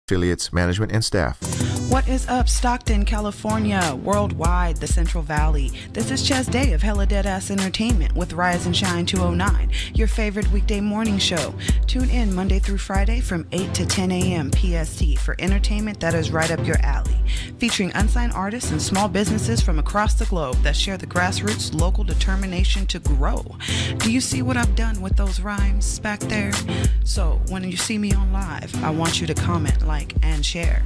affiliates, management, and staff. What is up, Stockton, California, worldwide, the Central Valley? This is Chaz Day of Hella Deadass Entertainment with Rise and Shine 209, your favorite weekday morning show. Tune in Monday through Friday from 8 to 10 a.m. PST for entertainment that is right up your alley, featuring unsigned artists and small businesses from across the globe that share the grassroots local determination to grow. Do you see what I've done with those rhymes back there? So when you see me on live, I want you to comment, like, and share.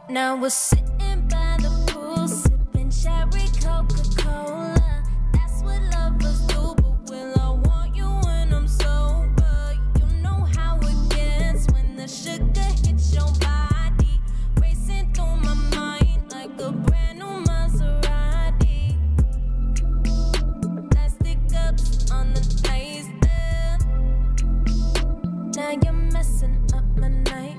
Now we're sitting by the pool, sipping cherry Coca-Cola. That's what lovers do, but will I want you when I'm sober? You know how it gets when the sugar hits your body, racing through my mind like a brand new Maserati. Plastic cups on the nightstand. Now you're messing up my night.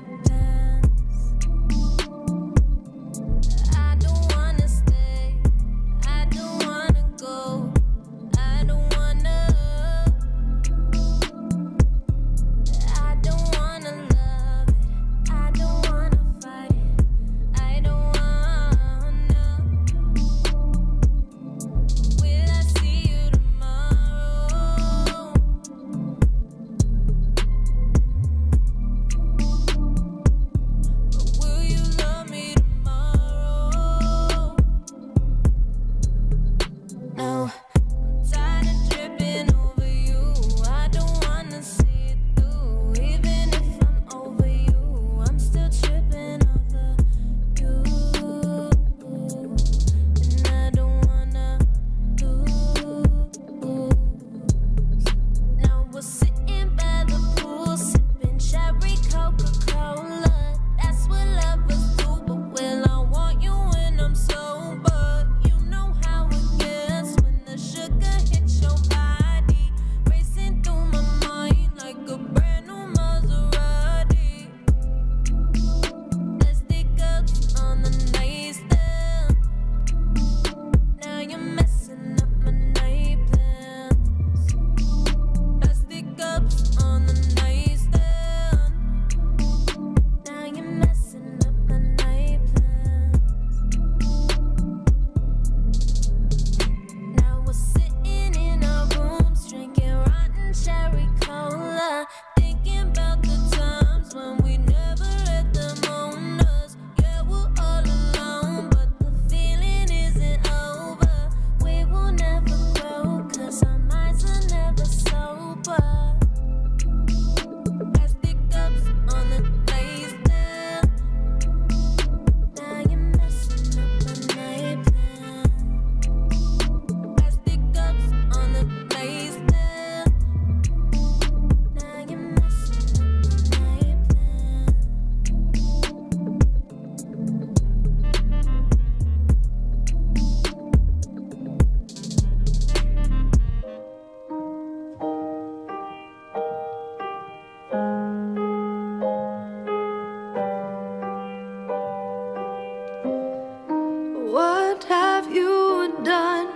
What have you done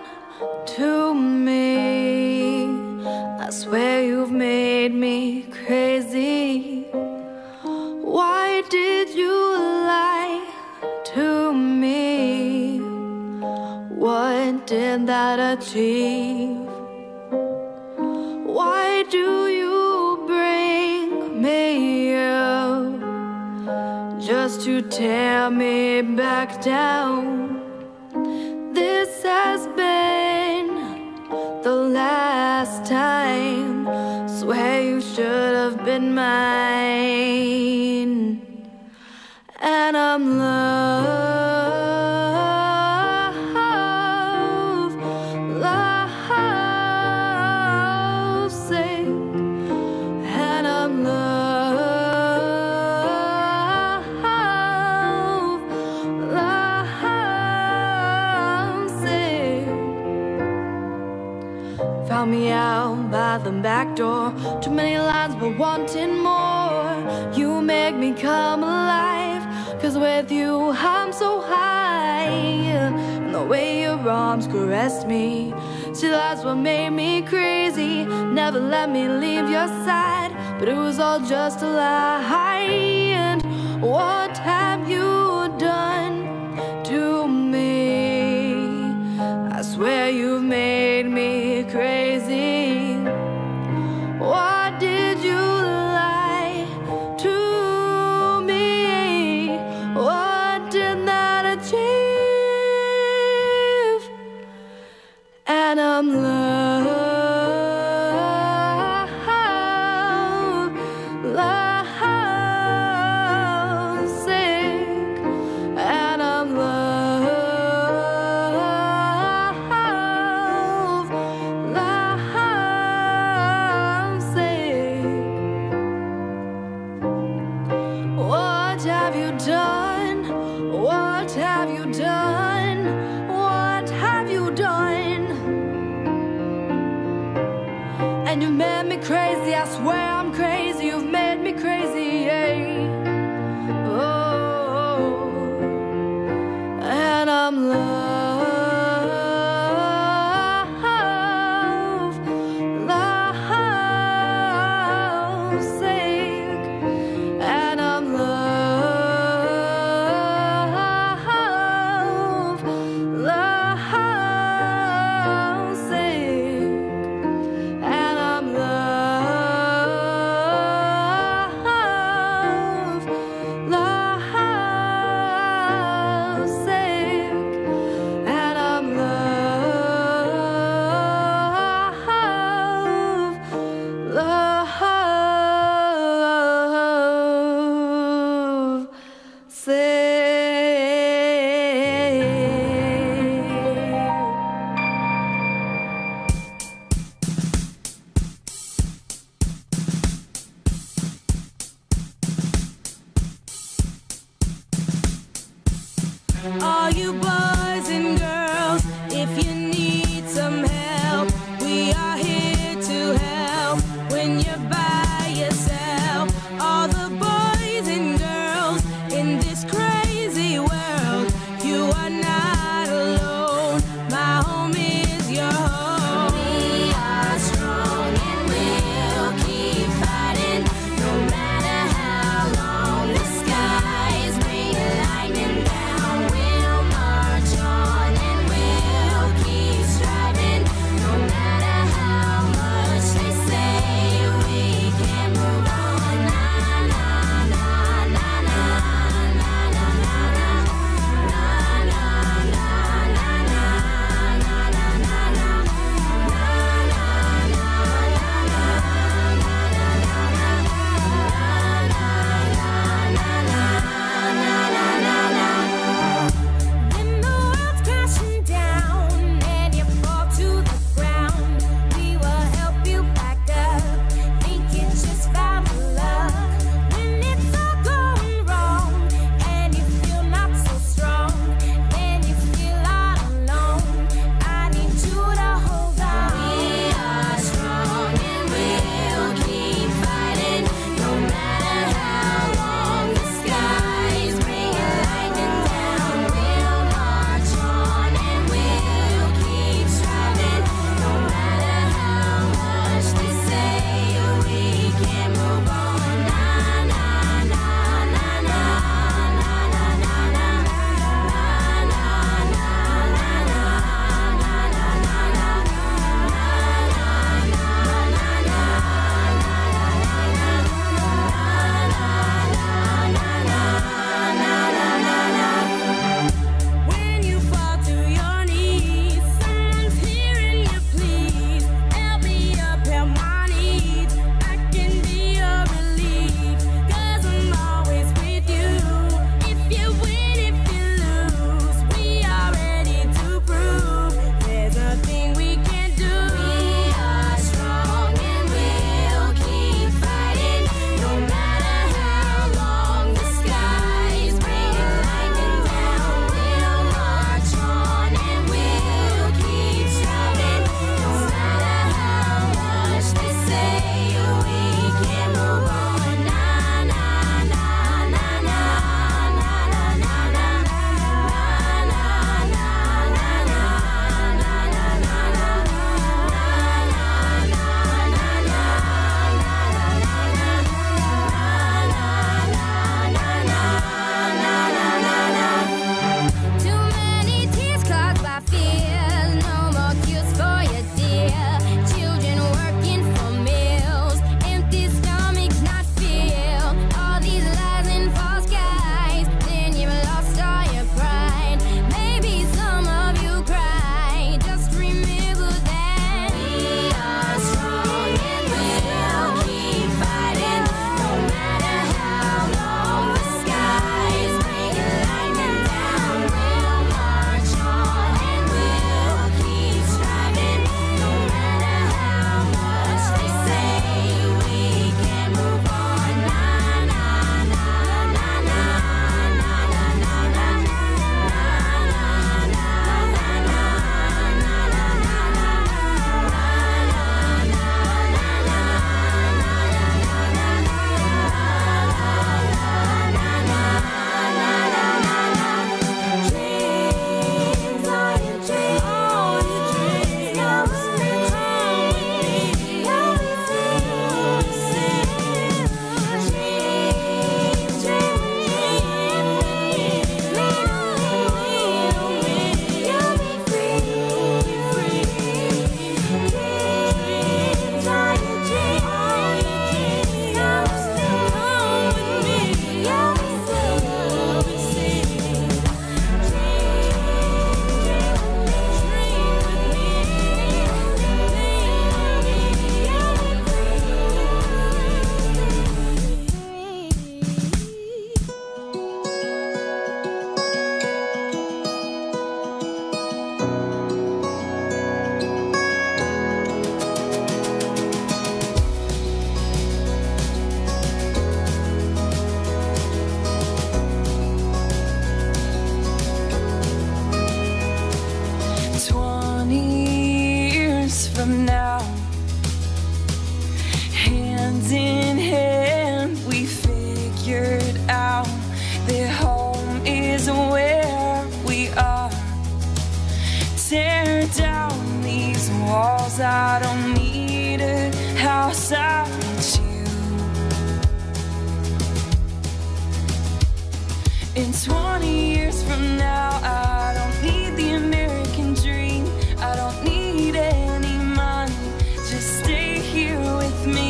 to me? I swear you've made me crazy. Why did you lie to me? What did that achieve? Why do you bring me up just to tear me back down? This has been the last time. Swear you should have been mine. And I'm Found me out by the back door. Too many lines but wanting more. You make me come alive, 'cause with you I'm so high. And the way your arms caressed me, see, that's what made me crazy. Never let me leave your side, but it was all just a lie. And what have you done to me? I swear you've made me crazy. What did you lie to me? What did that achieve? And I'm love sick. And I'm love sick. What have you done? What have you done? What have you done? And you made me crazy, I swear I'm crazy. You've made me crazy, yeah. Oh, and I'm love sick. And I'm love sick. And I'm love sick. Hand in hand, we figured out that home is where we are. Tear down these walls, I don't need a house, I need you. In 20 years from now, I don't need the American dream, I don't need any money, just stay here with me.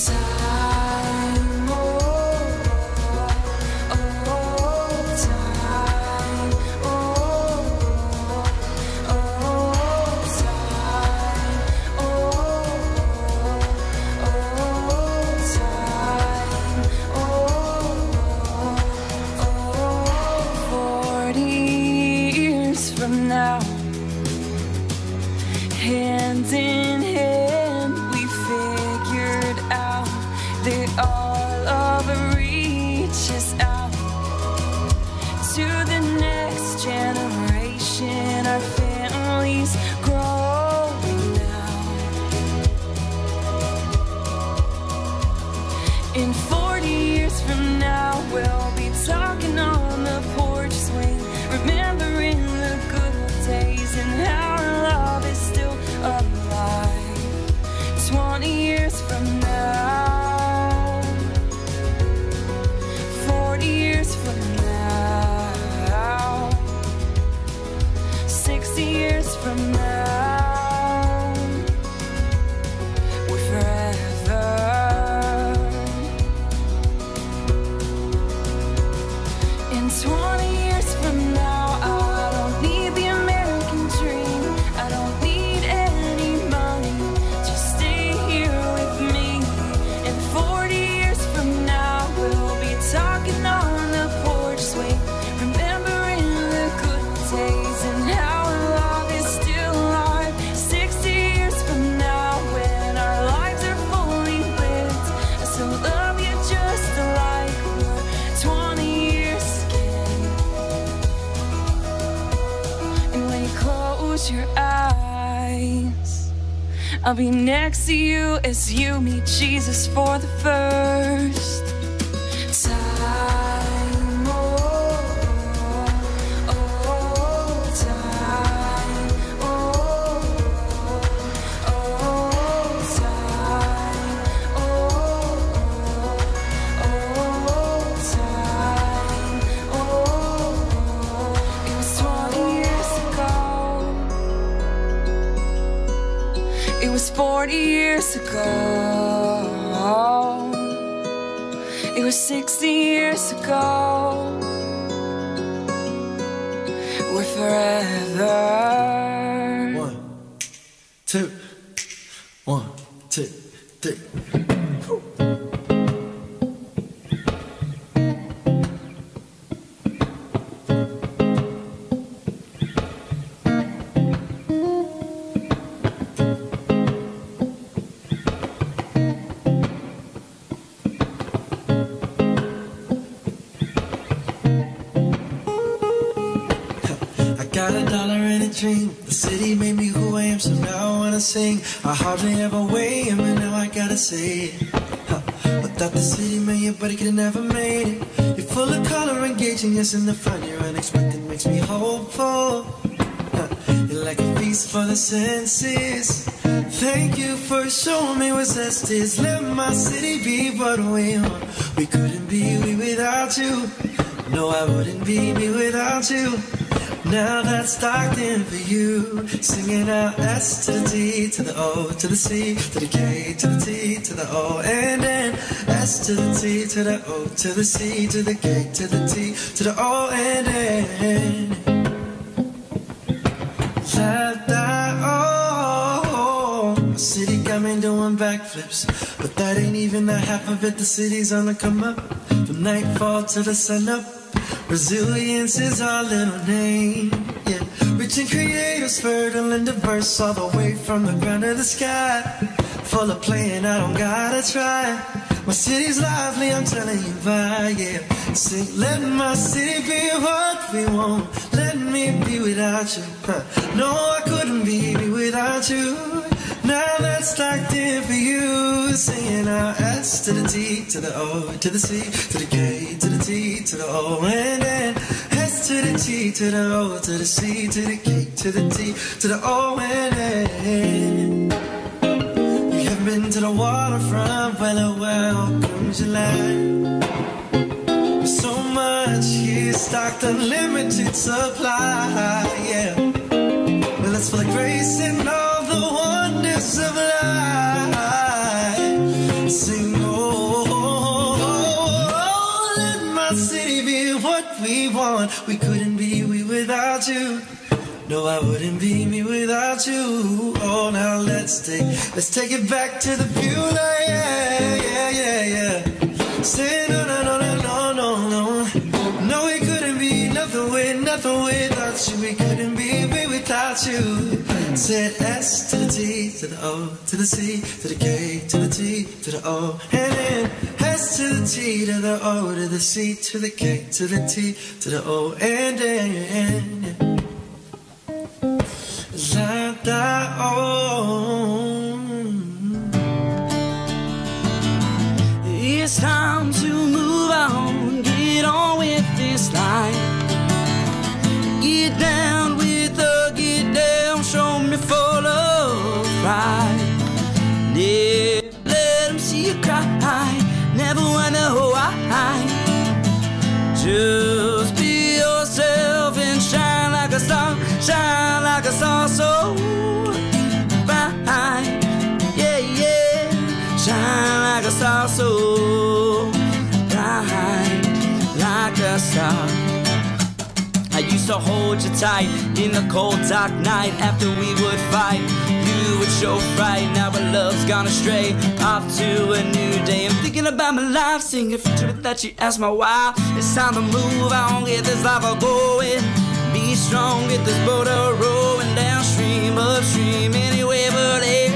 Time, oh, time, oh, time, time, 40 years from now, hand in hand, we figured out that all of it reaches out to the next generation. Our families growing now. In 40 years from now, we'll be talking on the porch swing, remembering the good old days and how our love is still alive. 20 years from now, 40 years from now, 60 years from now, we're forever. In 20 years from now, I don't need the American dream, I don't need any money, just stay here with me. And 40 years from now, we'll be talking on the porch swing, remembering the good days and how our love is still alive. 60 years from now, when our lives are fully lived, I still love you just like we're 20 years again. And when you close your eyes, I'll be next to you as you meet Jesus for the first time. Oh, time. Oh, time. Time. It was 20 years ago. It was 40 years ago. It was 60 years ago. We're forever. 1, 2, 1, 2, 3. Got $1 and a dream. The city made me who I am, so now I wanna sing. I hardly ever weigh him, and now I gotta say it. Without the city, man, your buddy could've never made it. You're full of color, engaging us in the fun. You're unexpected, makes me hopeful. You're like a feast for the senses. Thank you for showing me what zest is. Let my city be what we want. We couldn't be we without you. No, I wouldn't be me without you. Now that's Stockton for you. Singing out S to the T to the O to the C to the K to the T to the O and N. S to the T to the O to the C to the K to the T to the O and N. My city got me doing backflips, but that ain't even the half of it. The city's on the come up, from nightfall to the sun up. Resilience is our little name, yeah. Rich and creative, fertile and diverse, all the way from the ground to the sky. Full of playing, I don't gotta try. My city's lively, I'm telling you why, yeah. Sing, let my city be what we want. Let me be without you. No, I couldn't be without you. Now S to the T to the O to the C to the K to the T to the O and then S to the T to the O to the C to the K to the T to the O and then. You haven't been to the waterfront, well, welcome to land. So much here, Stockton, limited supply, yeah. Well, it's full of grace and all the wonders of life. Sing, oh, let my city be what we want. We couldn't be we without you. No, I wouldn't be me without you. Oh, now let's take it back to the Beulah, yeah, yeah, yeah, yeah. Say no, no, no, no, no, no, no. No, we couldn't be nothing without you. We couldn't be me without you. Said S to the T to the O to the C to the K to the T to the O and then S to the T to the O to the C to the K to the T to the O and then. It's time to move on, get on with this life. Get down with the get down, show me full of pride. Never let them see you cry, never wonder why. Just be yourself and shine like a star, shine like a star so bright. Yeah, yeah, shine like a star so bright, like a star. I used to hold you tight in the cold dark night. After we would fight, you would show fright. Now our love's gone astray, off to a new day. I'm thinking about my life, singing for truth that you ask my why. It's time to move on, get this life a going. Be strong, get this boat a rowing downstream, upstream, anywhere but air.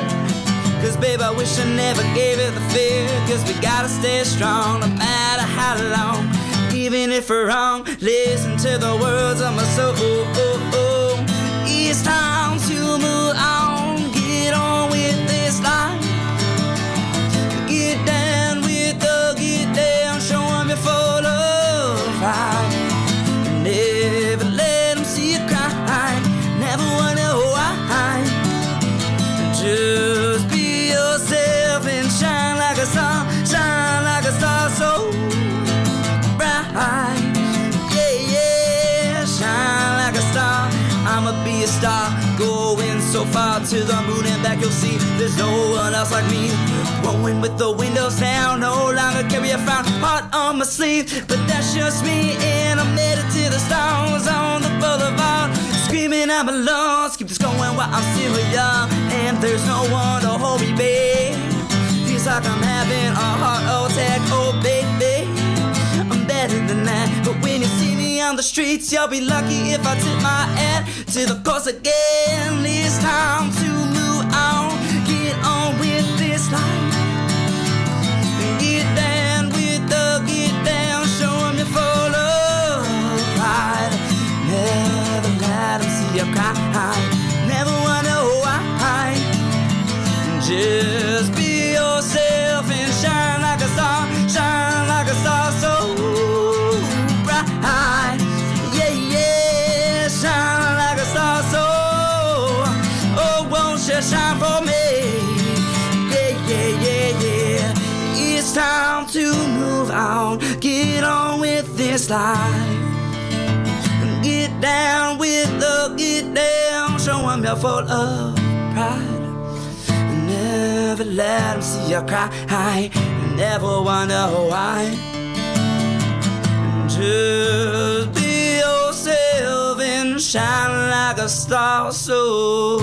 Cause babe, I wish I never gave it the fear. Cause we gotta stay strong, no matter how long. Even if we're wrong, listen to the words of my soul. It's time to move on, get on with this life. Get down with the get down, show them you're full of pride. Never let them see you cry, never wonder why. Just be yourself and shine like a star, shine like a star so bright. Yeah, yeah, shine like a star. I'ma be a star, going so far to the moon and back. You'll see there's no one else like me. Rolling with the windows down, no longer carry a frown, heart on my sleeve. But that's just me, and I'm headed to the stars on the boulevard, screaming I'm alone. Keep this going while I'm still young, and there's no one to hold me back. Feels like I'm having a heart attack, oh baby. I'm better than that, but when you see me on the streets, you'll be lucky if I tip my hat to the course again. It's time to move on, get on with this life. Get down with the get down, show them you're full of pride. Never let them see you cry, never wonder why. Just be yourself and shine like a star, shine like a star so bright. Yeah, yeah, shine like a star so. Oh, won't you shine for me? Yeah, yeah, yeah, yeah. It's time to move on, get on with this life. Get down with the get down, show them you're full of pride. Never let them see you cry, never wonder why. Just be yourself and shine like a star so.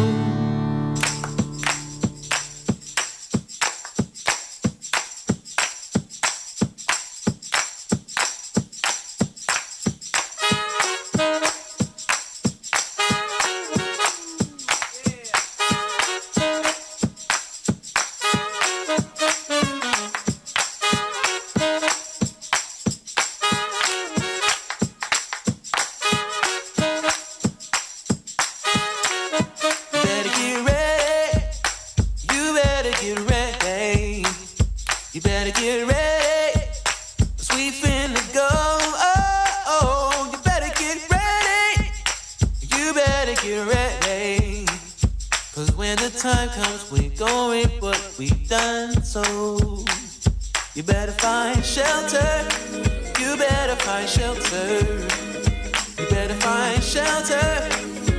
Cause when the time comes, we gon' reap what we've done. So you better find shelter. You better find shelter. You better find shelter.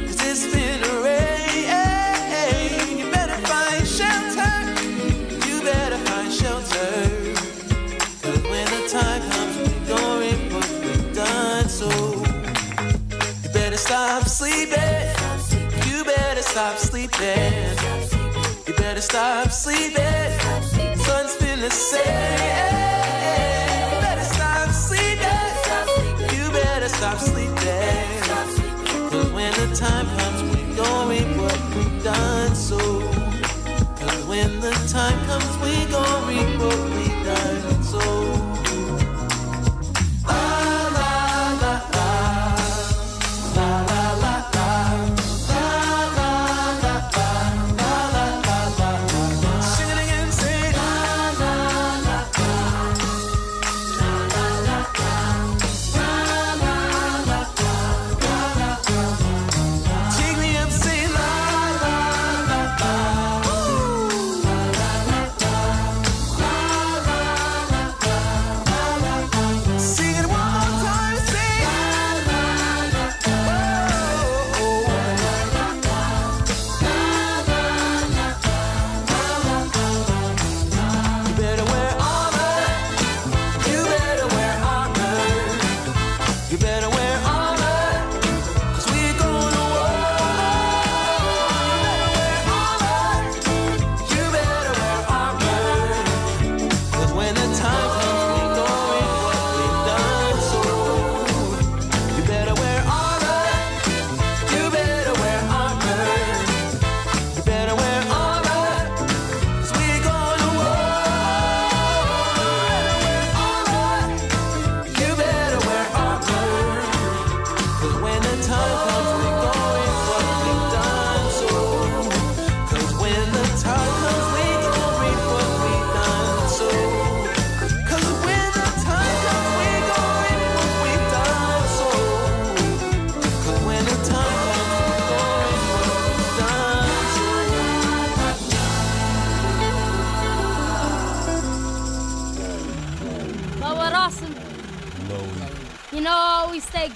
Cause it's been a rain. You better find shelter. You better find shelter. Cause when the time comes, we gon' reap what we've done. So you better stop sleeping. You better stop sleeping. You better stop sleeping. Sun's finna set. You better stop sleeping. You better stop sleeping. Cause when the time comes, we gon' reap what we've done. So cause when the time comes, we gon' reap what we've done. So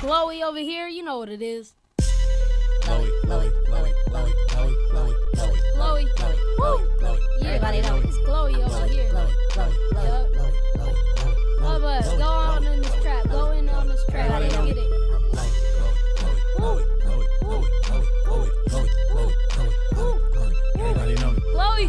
Glowy over here, you know what it is. Glowy, glowy, glowy, glowy, glowy, glowy, glowy, glowy, glowy, glowy. Yeah, everybody know it's glowy over here. Glowy, glowy, glowy, glowy, glowy. Oh, but go on in this trap. Go in on this trap. Get it. Glowy, glowy, glowy, glowy, glowy, glowy, glowy, glowy, glowy. Everybody know me. Glowy.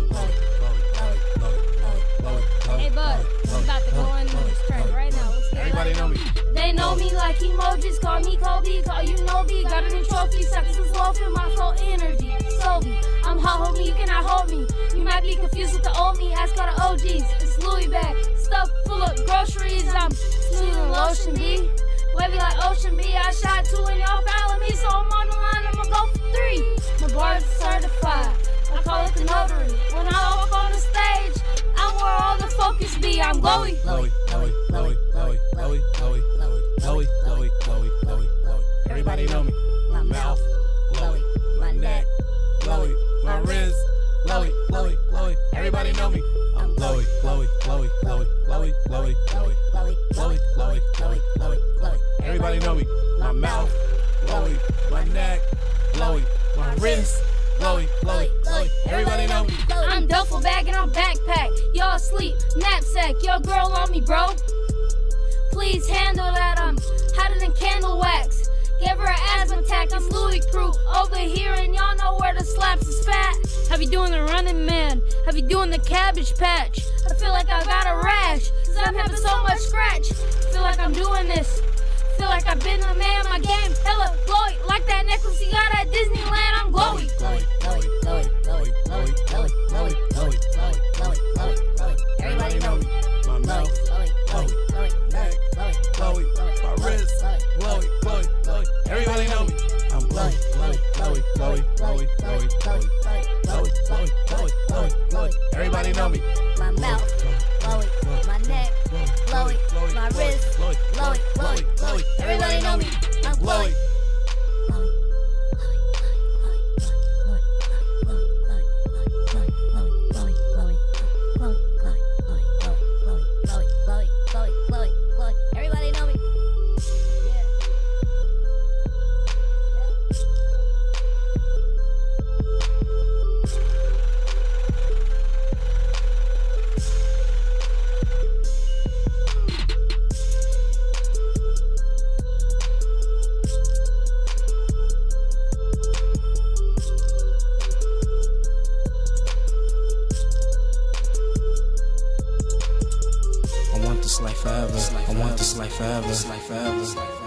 Hey, bud, I'm about to go in this track right now. Let's get everybody know me. They know me like emojis, call me Kobe, call you Nobi. Got a new trophy, seconds is low, feel my full energy. Sobe, I'm hot, homie, you cannot hold me. You might be confused with the old me, ask all the OGs. It's Louis bag, stuff full of groceries. I'm stealing lotion B, wavy like Ocean B. I shot 2 and y'all following me, so I'm on the line, I'ma go for 3. My bars are certified, I call it the notary. When I walk on the stage, I'm where all the focus be. I'm glowy. Glowy, glowy, glowy, glowy, glowy, glowy, glowy, glowy, glowy, glowy, glowy, glowy. Everybody know me. My mouth, glowy, my neck, glowy, my wrist, glowy, glowy, glowy. Everybody know me. I'm glowy, glowy, glowy, glowy, glowy, glowy, glowy, glowy, glowy, glowy, glowy, glowy, glowy. Everybody know me. My mouth, glowy, my neck, glowy, my wrist, glowy, glowy, glowy. Everybody know me. I'm duffel bag and I'm backpack. Y'all sleep, knapsack. Your girl on me, bro. Please handle that. I'm hotter than candle wax. Gave her an asthma attack. I'm Louis crew over here, and y'all know where the slaps is fat. Have you doing the running man? Have you doing the cabbage patch? I feel like I got a rash, cause I'm having so much scratch. Feel like I'm doing this. Feel like I've been a man. My game hella glowy, like that necklace you got at Disneyland. I'm glowy. Glowy, glowy, glowy, glowy, glowy, glowy, glowy, glowy, glowy, glowy, glowy, glowy. Everybody know me. My mouth, glowy, glowy, glowy, neck, glowy, glowy, my wrist, glowy, glowy, glowy. Everybody know me. I'm glowy, glowy, glowy, glowy, glowy, glowy, glowy, glowy, glowy, glowy, glowy, glowy. Everybody know me. My mouth, glowy, my neck, glowy, my wrist, glowy, glowy, glowy. Everybody know me. I'm glowy. this life forever. This life forever. This life forever.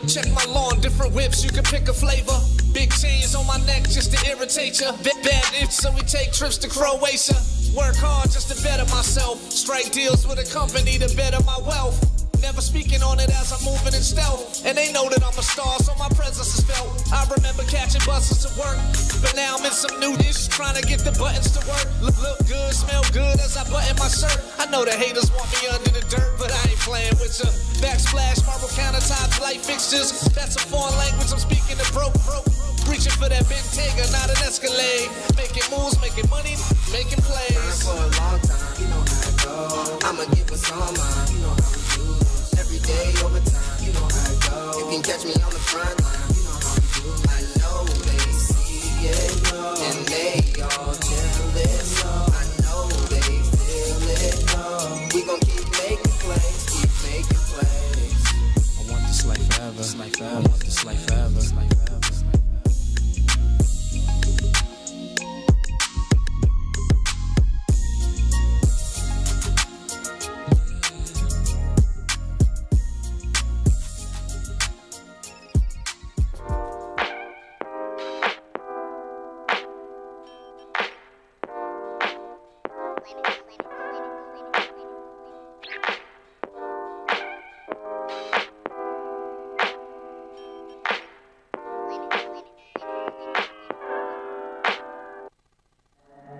Check my lawn, different whips, you can pick a flavor. Big chains on my neck just to irritate ya. Bad if so we take trips to Croatia. Work hard just to better myself. Strike deals with a company to better my wealth. Never speaking on it as I'm moving in stealth. And they know that I'm a star, so my presence is felt. I remember catching buses to work, but now I'm in some new dish, trying to get the buttons to work. Look good, smell good as I button my shirt. I know the haters want me under the dirt, but I ain't playing with ya. Backsplash, marble countertops, light fixtures. That's a foreign language, I'm speaking to broke. Reaching for that Bentayga, not an Escalade. Making moves, making money, making plays. For a long time, you know how it goes. I'ma get what's on mine, you know how we do. Every day over time, you know how it goes. You can catch me on the front line, you know how we do. I know they see it, and they all jealous. I know they feel it. We gon' keep making plays, keep making plays. I want this life forever. This life forever. I want this life forever. This life forever.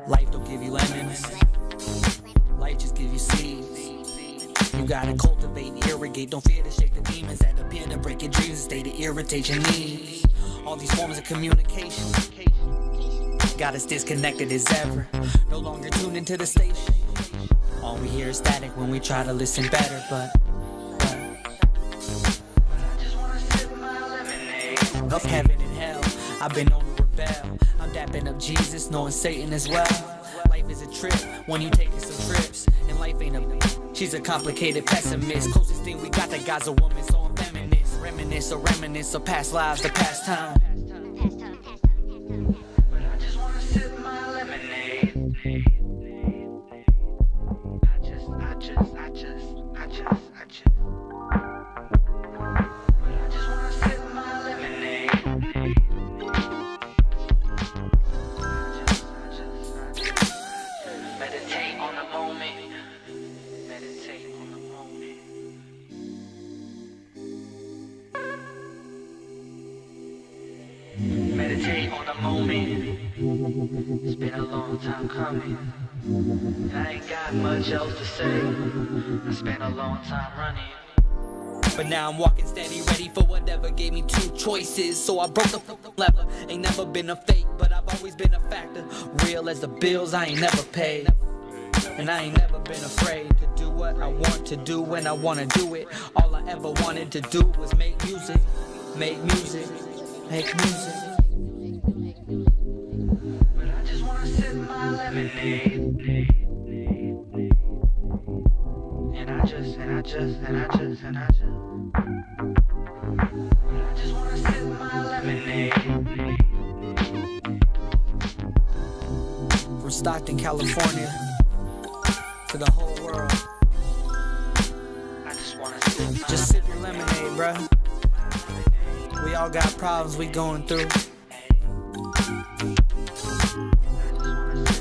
Life don't give you lemons. Life just give you seeds. You gotta cultivate and irrigate. Don't fear to shake the demons that appear to break your dreams and stay to irritate your needs. All these forms of communication got us disconnected as ever. No longer tuned into the station. All we hear is static when we try to listen better, but of heaven and hell, I've been known to rebel. I'm dapping up Jesus, knowing Satan as well. Life is a trip when you taking some trips, and life ain't a she's a complicated pessimist. Closest thing we got that God's a woman, so I'm feminist. Reminisce or reminisce of past lives, the past time. But I just wanna sip my lemonade. I just But I just wanna sip my lemonade. Meditate on the moment. Meditate on the moment. Meditate on the moment. It's been a long time coming. I ain't got much else to say. I spent a long time running. But now I'm walking steady, ready for whatever gave me two choices. So I broke the lever. Ain't never been a fake, but I've always been a factor. Real as the bills I ain't never paid. And I ain't never been afraid to do what I want to do when I want to do it. All I ever wanted to do was make music. Make music. Make music. lemonade. And I just wanna sip my lemonade. From Stockton, California, to the whole world. I just wanna sip my Just sip your lemonade, bruh. We all got problems we going through.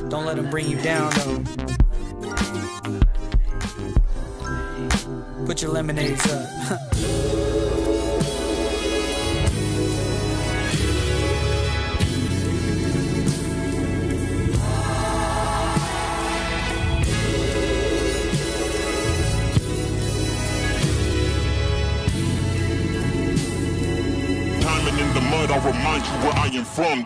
Don't let them bring you down, though. Put your lemonades up. Diamond in the mud, I'll remind you where I am from.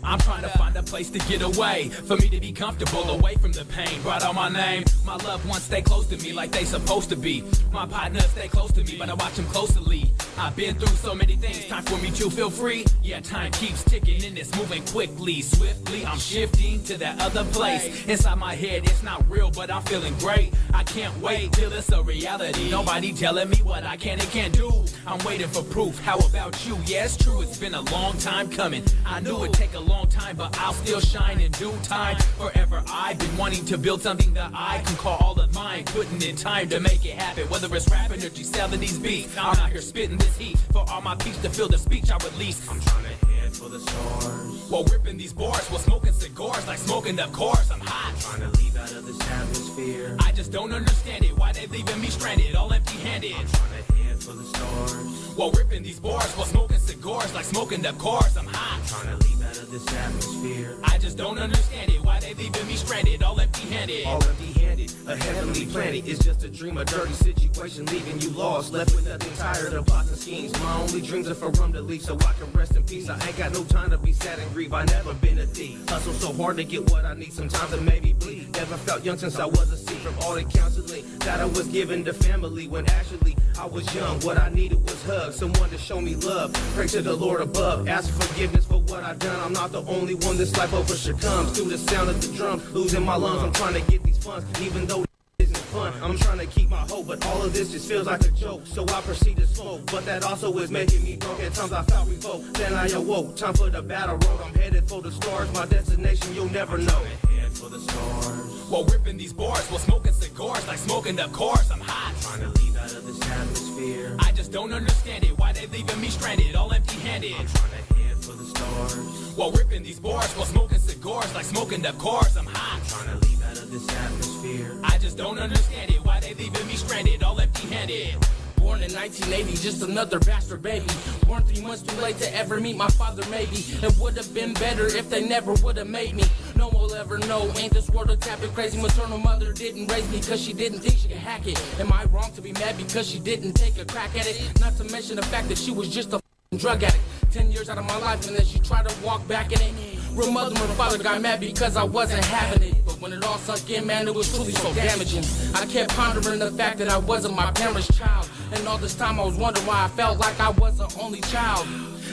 I'm trying to find a place to get away, for me to be comfortable, away from the pain. Brought on my name, my loved ones stay close to me like they supposed to be. My partners stay close to me, but I watch them closely. I've been through so many things, time for me to feel free. Yeah, time keeps ticking and it's moving quickly, swiftly. I'm shifting to that other place. Inside my head, it's not real, but I'm feeling great. I can't wait till it's a reality. Nobody telling me what I can and can't do. I'm waiting for proof. How about you? Yeah, it's true, it's been a long time coming. I knew it'd take a long time, but I'll still shine in due time. Forever I've been wanting to build something that I can call all of mine, putting in time to make it happen. Whether it's rapping or just selling these beats, I'm out here spitting this heat for all my peeps to feel the speech I release. I'm trying to head for the stars while ripping these bars, while smoking cigars like smoking up cars. I'm hot, trying to leave out of this atmosphere. I just don't understand it, why they leaving me stranded, all empty-handed. I'm trying to head for the stars while ripping these bars, while smoking cigars like smoking up cars. I'm hot, trying to leave out of this atmosphere. I just don't understand it, why they leaving me stranded, all empty-handed. All empty-handed, a heavenly planet is just a dream, a dirty situation, leaving you lost, left with nothing, tired of plots and schemes. My only dreams are for rum to leave so I can rest in peace. I ain't got no time to be sad and grieve, I never been a thief. Hustle so hard to get what I need, sometimes it made me bleed. Never felt young since I was a seed, from all the counseling that I was given to family, when actually I was young. What I needed was hugs, someone to show me love. Pray to the Lord above, ask for forgiveness for what I've done. I'm not the only one this life over succumbs to the sound of the drum, losing my lungs. I'm trying to get these funds, even though isn't fun. I'm trying to keep my hope, but all of this just feels like a joke. So I proceed to smoke, but that also is making me broke. At times I felt revoked, then I awoke. Time for the battle road, I'm headed for the stars. My destination you'll never know. Head for the stars while ripping these bars, while smoking cigars like smoking up cars. I'm hot, trying to leave out of this atmosphere. I just don't understand it, why they leaving me stranded, all empty-handed. I'm trying to head for the stars while ripping these bars, while smoking cigars like smoking up cars. I'm hot, trying to leave out of this atmosphere. I just don't understand it, why they leaving me stranded, all empty-handed. Born in 1980, just another bastard baby. Born 3 months too late to ever meet my father maybe. It would have been better if they never would have made me. No one will ever know. Ain't this world a tapping crazy? Maternal mother didn't raise me cause she didn't think she could hack it. Am I wrong to be mad because she didn't take a crack at it? Not to mention the fact that she was just a drug addict. 10 years out of my life and then she tried to walk back in it. Real mother and father got mad because I wasn't having it. But when it all sunk in, man, it was truly so damaging. I kept pondering the fact that I wasn't my parents' child. And all this time I was wondering why I felt like I was the only child.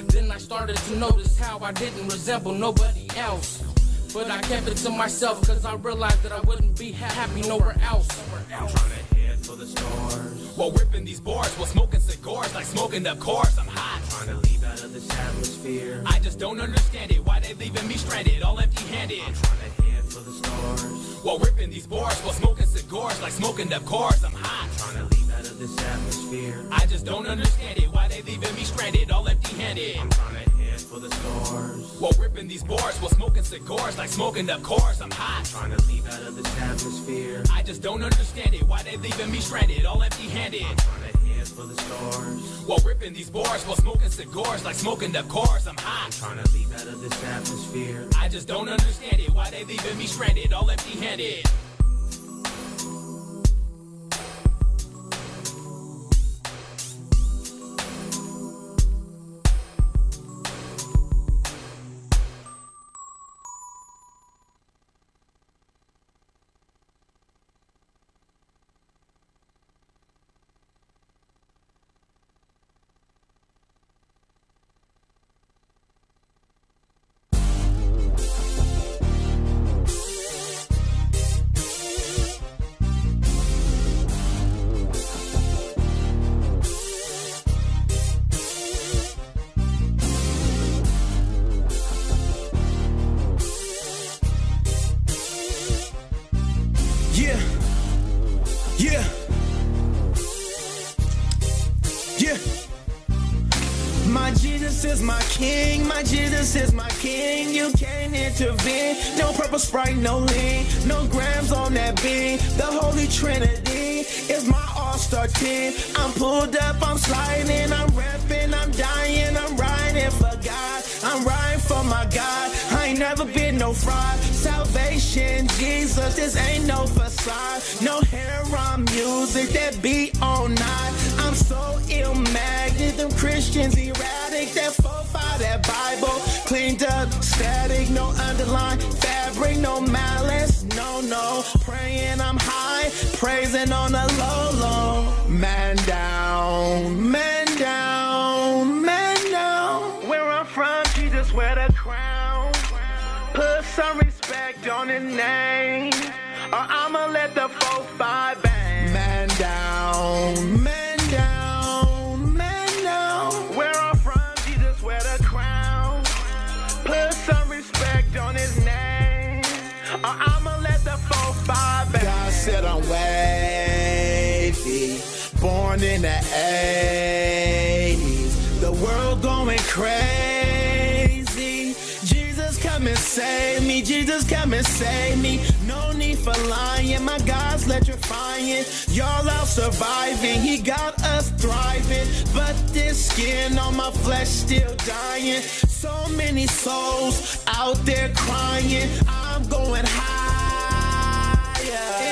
Then I started to notice how I didn't resemble nobody else. But I kept it to myself cause I realized that I wouldn't be happy nowhere else. I'm trying to head for the stars. While ripping these bars, while smoking cigars, like smoking up cars, I'm hot. Trying to leave out of this atmosphere. I just don't understand it, why they leaving me stranded, all empty-handed. I'm trying to head for the stars. While ripping these bars, while smoking cigars, like smoking up cars, I'm hot. Trying to leave out of this atmosphere. I just don't understand it, why they leaving me stranded, all empty-handed. I'm trying to head for the stars. While ripping these bars, while smoking cigars, like smoking up cars, I'm hot. Trying to leave out of this atmosphere. I just don't understand it, why they leaving me stranded, all empty-handed. I'm trying to head for the stars. While ripping these bars, while smoking cigars, like smoking up cars, I'm hot. Trying to leave out of this atmosphere. I just don't understand it, why they leaving me stranded, all empty-handed. My Jesus is my king, my Jesus is my king. You can't intervene, no purple Sprite, no lean, no grams on that bean. The Holy Trinity is my all-star team. I'm pulled up, I'm sliding, I'm rapping, I'm dying, I'm riding for God, I'm riding for my God. I ain't never been no fraud. Salvation, Jesus, this ain't no facade. No hair on music, that beat all night. I'm so ill-magnet, them Christians erratic. That 4-5, that Bible cleaned up, static, no underline fabric, no malice, no. Praying I'm high, praising on a low. Man down, man down, man down. Where I'm from, Jesus wear the crown. Put some respect on his name, or I'ma let the 4-5 bang. Man down, man down, man down. Where I'm from, Jesus wear the crown. Put some respect on his name, or I'ma let the 4-5 bang. God said I'm wavy, born in the 80s. The world going crazy. Jesus come and save me, Jesus come and save me. No need for lying, my God's electrifying. Y'all out surviving, he got us thriving. But this skin on my flesh still dying. So many souls out there crying. I'm going higher.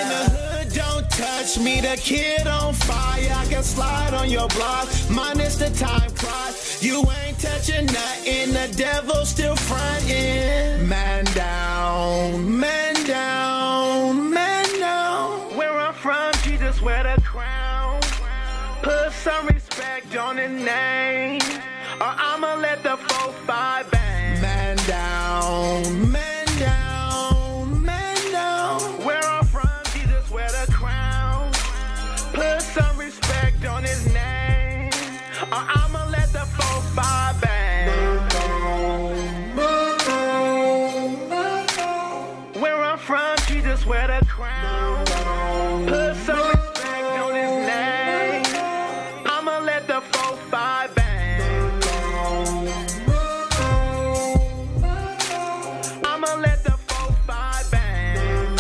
In the hood, don't touch me, the kid on fire. I can slide on your block, minus the time clock. You ain't touching nothing, the devil still frontin'. Man down, man down, man down. Where I'm from, Jesus wear the crown. Put some respect on his name, or I'ma let the 4-5 bang. Man down, man down, man down. Where I'm from, Jesus wear the crown. Put some respect on his name, or I'ma let the 4-5 bang. Where I'm from, Jesus wear the crown. Put some respect on his name, I'ma let the 4-5 bang. I'ma let the 4-5 bang.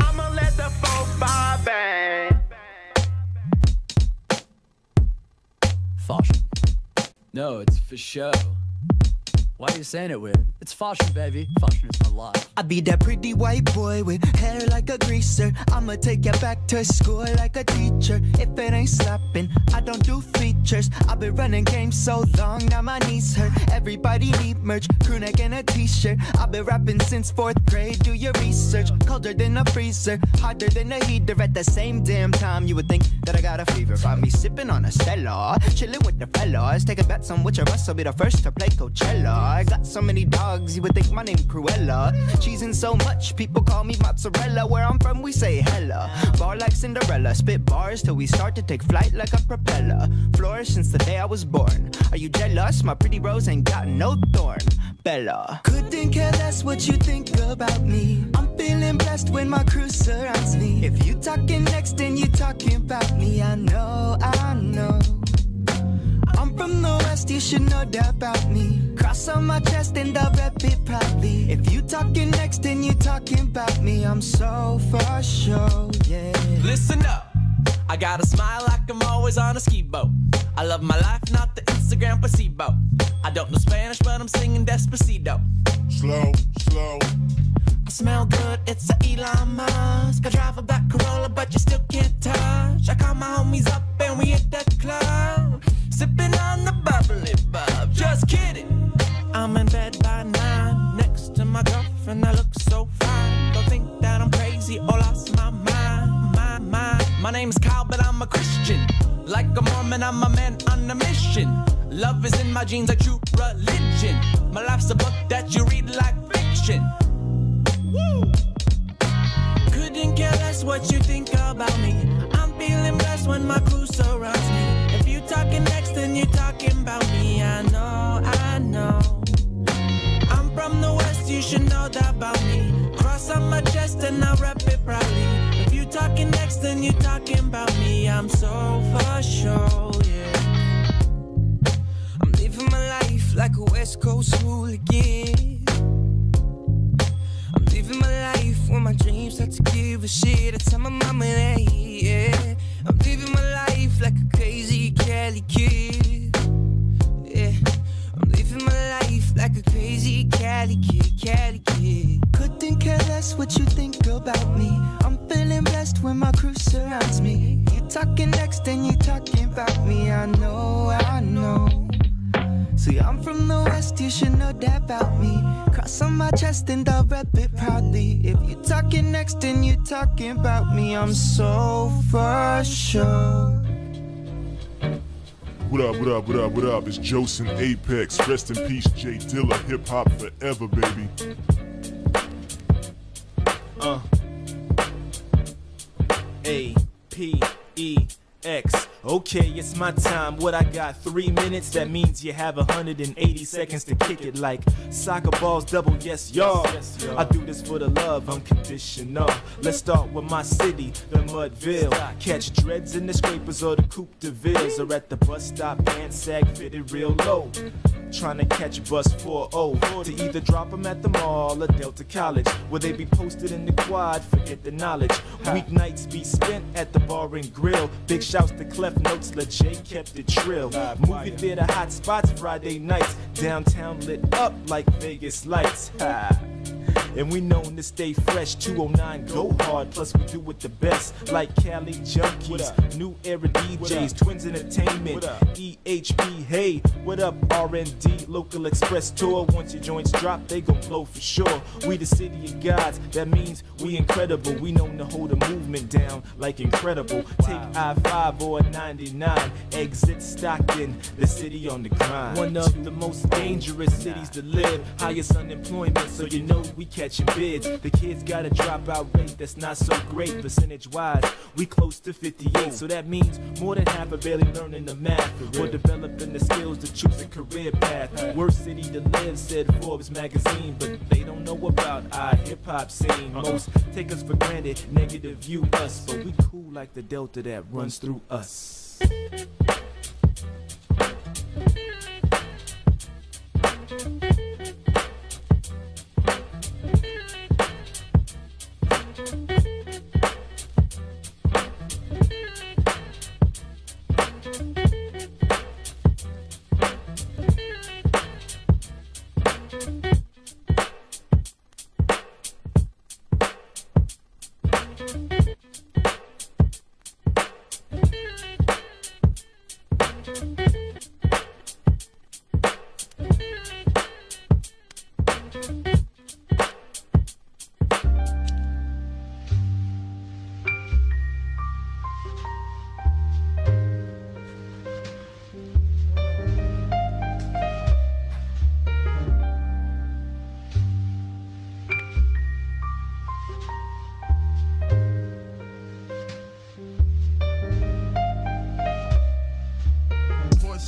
I'ma let the 4-5 bang. No, it's for show. Why are you saying it weird? It's fashion, baby. Fashion is my life. I be that pretty white boy with hair like a greaser. I'ma take you back to school like a teacher. If it ain't slapping, I don't do features. I've been running games so long, now my knees hurt. Everybody need merch, crew neck and a t-shirt. I've been rapping since 4th grade, do your research. Colder than a freezer, hotter than a heater. At the same damn time, you would think that I got a fever. Find me sipping on a Stella, chilling with the fellas. Taking bets on which of us will be the first to play Coachella. I got so many dogs, you would think my name Cruella. Cheesing so much, people call me mozzarella. Where I'm from, we say hella. Bar like Cinderella, spit bars till we start to take flight like a propeller. Flourish since the day I was born. Are you jealous? My pretty rose ain't got no thorn. Bella. Couldn't care less what you think about me. I'm feeling blessed when my crew surrounds me. If you talking next, then you talking about me. I know, I know. I'm from the West, you should know that about me. Cross on my chest and I'll rep it proudly. If you talking next, then you talking about me. I'm so for sure, yeah. Listen up, I got a smile like I'm always on a ski boat. I love my life, not the Instagram placebo. I don't know Spanish, but I'm singing Despacito. Slow, slow. I smell good, it's a Elon Musk. I drive a black Corolla, but you still can't touch. I call my homies up and we hit the club, sipping on the bubbly bub. Just kidding, I'm in bed by 9, next to my girlfriend, I look so fine. Don't think that I'm crazy or lost my mind, My name is Kyle, but I'm a Christian. Like a Mormon, I'm a man on a mission. Love is in my genes, like true religion. My life's a book that you read like fiction. Woo! Couldn't care less what you think about me. I'm feeling blessed when my crew surrounds me. If you talking next, then you talking about me. I know, I know. I'm from the West, you should know that about me. Cross on my chest and I rep it proudly. If you talking next, then you talking about me. I'm so for sure, yeah. I'm living my life like a West Coast hooligan. I'm living my life when my dreams start to give a shit. I tell my mama that, yeah. I'm living my life like a crazy Cali kid, yeah. I'm living my life like a crazy Cali kid. Couldn't care less what you think about me. I'm feeling blessed when my crew surrounds me. You talking next, then you talking about me. I know, I know. See, I'm from the West, you should know that about me. Cross on my chest and I'll rep it proudly. If you talking next, then you talking about me. I'm so for sure. What up, what up, what up, what up? It's Josen Apex. Rest in peace, J Dilla. Hip hop forever, baby. A-P-E-X. Okay, it's my time. What I got? 3 minutes? That means you have 180 seconds to kick it like soccer balls double. Yes, y'all. I do this for the love, unconditional. Let's start with my city, the Mudville. Catch dreads in the scrapers or the Coupe de Villes, or at the bus stop, pants sag fitted real low. Trying to catch bus 4-0 to either drop them at the mall or Delta College, where they be posted in the quad, forget the knowledge. Weeknights be spent at the bar and grill. Big shouts to Clef Notes, let Jay kept it trill. Movie theater hot spots Friday nights, downtown lit up like Vegas lights. And we known to stay fresh, 209 go hard, plus we do it the best, like Cali Junkies, New Era DJs, Twins Entertainment, EHP, hey, what up R&D, Local Express Tour, once your joints drop, they gon' blow for sure. We the city of gods, that means we incredible, we known to hold a movement down like incredible. Take I-5 or 99, exit Stockton, the city on the grind. One of the most dangerous cities to live, highest unemployment, so you know we catching bids. The kids got a dropout rate that's not so great. Percentage wise, we close to 58. So that means more than half are barely learning the math or developing the skills to choose a career path. Worst city to live, said Forbes magazine, but they don't know about our hip hop scene. Most take us for granted, negative view us, but we cool like the delta that runs through us.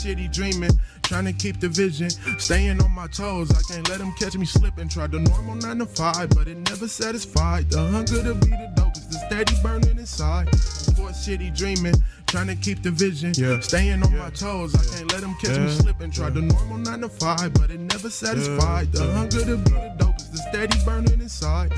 city dreaming, trying to keep the vision, staying on my toes. I can't let them catch me slipping. Tried the normal 9 to 5, but it never satisfied. The hunger to be the dopest, the steady burning inside. Sports city dreaming, trying to keep the vision, staying on my toes. I can't let them catch me slipping. Tried the normal 9 to 5, but it never satisfied. The hunger to be the dopest, the steady burning inside.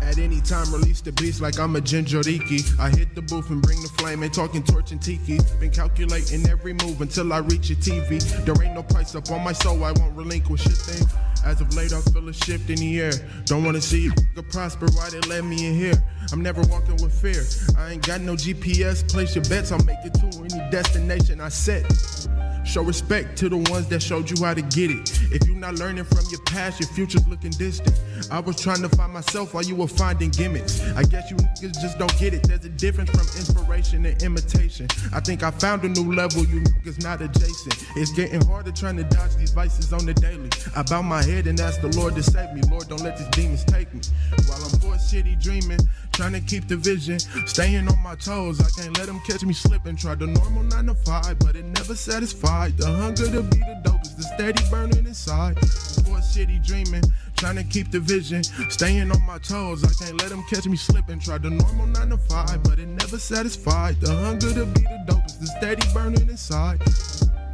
At any time, release the beast like I'm a Jinjuriki. I hit the booth and bring the flame, ain't talking torch and tiki. Been calculating every move until I reach a TV. There ain't no price up on my soul, I won't relinquish a thing. As of late, I feel a shift in the air. Don't wanna see you prosper, why they let me in here? I'm never walking with fear. I ain't got no GPS, place your bets, I'll make it to any destination I set. Show respect to the ones that showed you how to get it. If you're not learning from your past, your future's looking distant. I was trying to find myself while you were finding gimmicks. I guess you niggas just don't get it. There's a difference from inspiration and imitation. I think I found a new level, you niggas not adjacent. It's getting harder trying to dodge these vices on the daily. I bow my head and ask the Lord to save me. Lord, don't let these demons take me. While I'm bored city dreaming, trying to keep the vision, staying on my toes. I can't let them catch me slipping. Tried the normal 9 to 5, but it never satisfied. The hunger to be the dopest, the steady burning inside. Boy, city dreaming, trying to keep the vision, staying on my toes. I can't let them catch me slipping. Tried the normal 9 to 5, but it never satisfied. The hunger to be the dopest, the steady burning inside.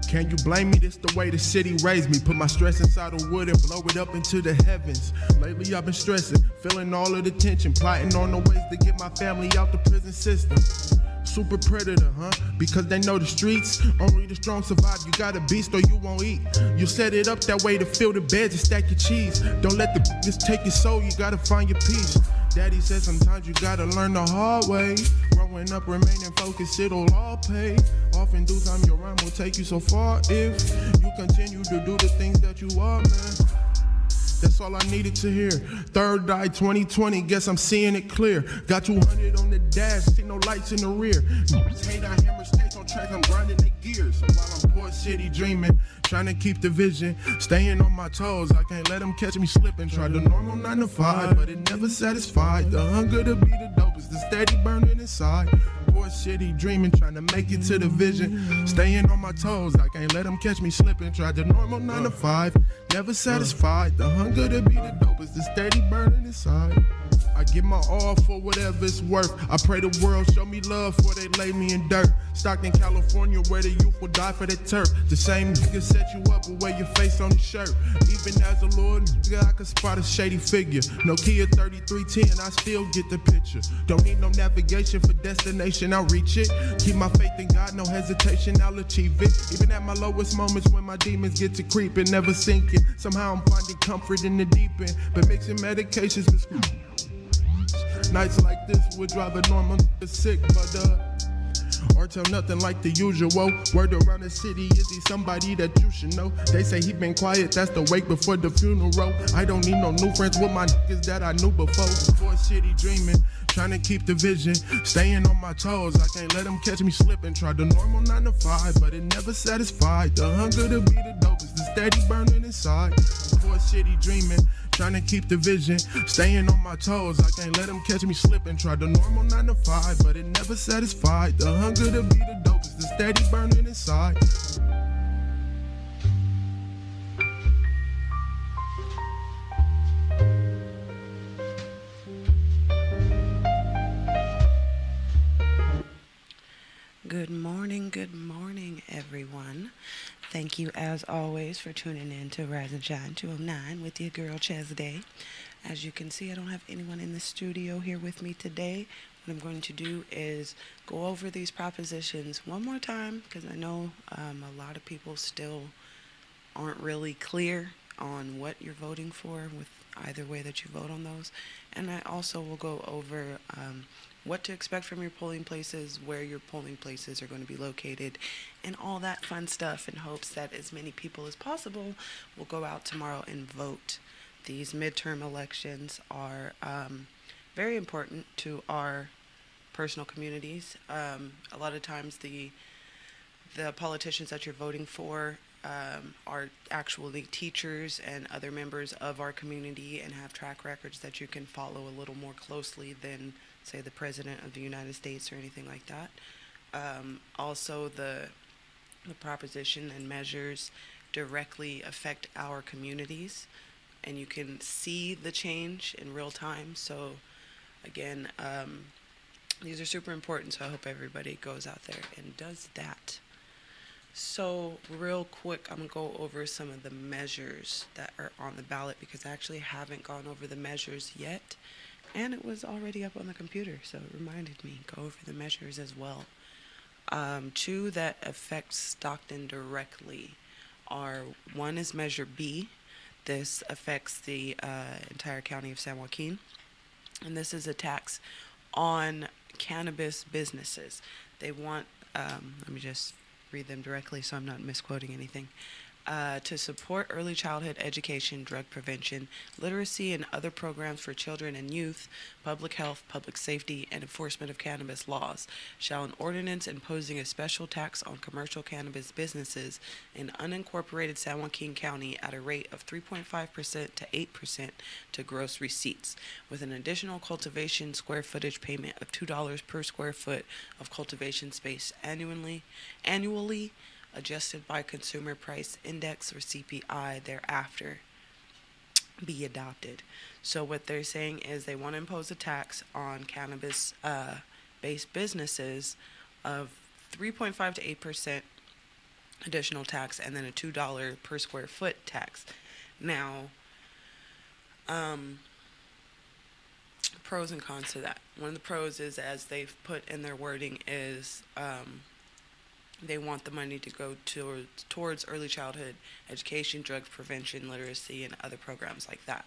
Can you blame me? This the way the city raised me. Put my stress inside of wood and blow it up into the heavens. Lately I've been stressing, feeling all of the tension, plotting on the ways to get my family out the prison system. Super predator, huh? Because they know the streets, only the strong survive. You got a beast or you won't eat. You set it up that way to fill the beds and stack your cheese. Don't let the just take your soul, you gotta find your peace. Daddy said sometimes you gotta learn the hard way. Growing up, remaining focused, it'll all pay. Often due time, your rhyme will take you so far if you continue to do the things that you are, man. That's all I needed to hear. Third eye 2020, guess I'm seeing it clear. Got 200 on the dash, see no lights in the rear. Hate I hammer snakes on track, I'm grinding their gears. While I'm poor city dreaming, trying to keep the vision, staying on my toes. I can't let them catch me slipping. Tried the normal 9 to 5, but it never satisfied. The hunger to be the dopest, the steady burning inside. Poor city dreaming, trying to make it to the vision, staying on my toes. I can't let them catch me slipping. Tried the normal 9 to 5, never satisfied. The hunger to be the dopest, the steady burning inside. I give my all for whatever it's worth. I pray the world show me love before they lay me in dirt. Stockton, California, where the youth will die for their turf. The same nigga set you up and wear your face on the shirt. Even as a Lord nigga, I could spot a shady figure. Nokia 3310, I still get the picture. Don't need no navigation for destination, I'll reach it. Keep my faith in God, no hesitation, I'll achieve it. Even at my lowest moments when my demons get to creeping, never sinking. Somehow I'm finding comfort in the deep end. But mixing medications with nights like this would drive a normal nigga sick, but or tell nothing like the usual. Word around the city, is he somebody that you should know? They say he been quiet, that's the wake before the funeral. I don't need no new friends with my niggas that I knew before. Poor city dreaming, trying to keep the vision, staying on my toes. I can't let them catch me slipping. Tried the normal 9 to 5, but it never satisfied. The hunger to be the dopest, the steady burning inside. Poor city dreaming, trying to keep the vision, staying on my toes. I can't let them catch me slipping. Tried the normal 9 to 5, but it never satisfied. The hunger to be the dopest, the steady burning inside. Good morning, everyone. Thank you, as always, for tuning in to Rise and Shine 209 with your girl, Chaz Day. As you can see, I don't have anyone in the studio here with me today. What I'm going to do is go over these propositions one more time, because I know a lot of people still aren't really clear on what you're voting for with either way that you vote on those. And I also will go over what to expect from your polling places, where your polling places are going to be located, and all that fun stuff, in hopes that as many people as possible will go out tomorrow and vote. These midterm elections are very important to our personal communities. A lot of times the politicians that you're voting for are actually teachers and other members of our community and have track records that you can follow a little more closely than, say, the President of the United States or anything like that. Also, the the proposition and measures directly affect our communities, and you can see the change in real time. So again, these are super important, so I hope everybody goes out there and does that. So real quick, I'm going to go over some of the measures that are on the ballot, because I actually haven't gone over the measures yet, and it was already up on the computer, so it reminded me, go over the measures as well. Two that affect Stockton directly are, one is Measure B. This affects the entire county of San Joaquin, and this is a tax on cannabis businesses. They want, let me just read them directly so I'm not misquoting anything. To support early childhood education, drug prevention, literacy, and other programs for children and youth, public health, public safety, and enforcement of cannabis laws, shall an ordinance imposing a special tax on commercial cannabis businesses in unincorporated San Joaquin County at a rate of 3.5% to 8% to gross receipts, with an additional cultivation square footage payment of $2 per square foot of cultivation space annually, adjusted by Consumer Price Index or CPI thereafter, be adopted. So what they're saying is they want to impose a tax on cannabis based businesses of 3.5 to 8% additional tax, and then a $2 per square foot tax. Now, pros and cons to that. One of the pros is, as they've put in their wording, is they want the money to go towards early childhood education, drug prevention, literacy, and other programs like that.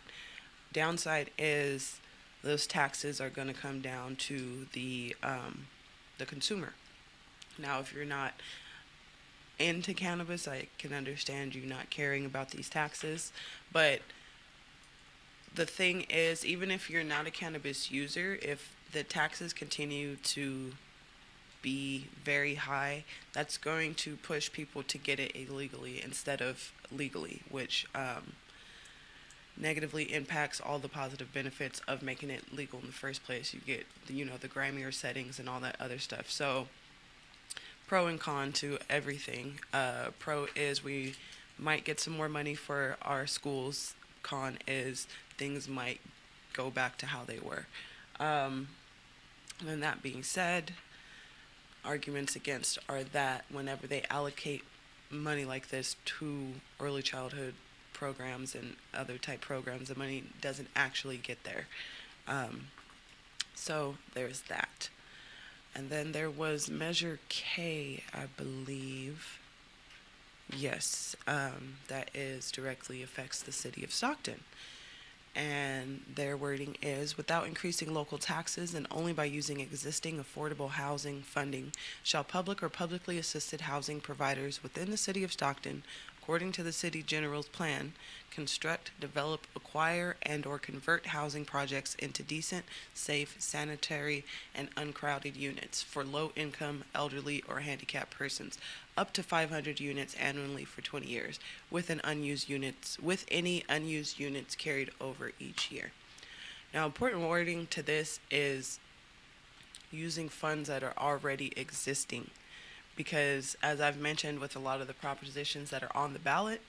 Downside is those taxes are going to come down to the consumer. Now, if you're not into cannabis, I can understand you not caring about these taxes, but the thing is, even if you're not a cannabis user, if the taxes continue to be very high, that's going to push people to get it illegally instead of legally, which negatively impacts all the positive benefits of making it legal in the first place. You get, the grimier settings and all that other stuff. So pro and con to everything. Pro is we might get some more money for our schools. Con is things might go back to how they were. And that being said, arguments against are that whenever they allocate money like this to early childhood programs and other type programs, the money doesn't actually get there. So there's that. And then there was Measure K, I believe. Yes, that is directly affects the city of Stockton. And their wording is, without increasing local taxes and only by using existing affordable housing funding, shall public or publicly assisted housing providers within the city of Stockton, according to the city general's plan, construct, develop, acquire, and or convert housing projects into decent, safe, sanitary, and uncrowded units for low-income, elderly, or handicapped persons, up to 500 units annually for 20 years, with any unused units carried over each year. Now, important wording to this is using funds that are already existing, because as I've mentioned with a lot of the propositions that are on the ballot,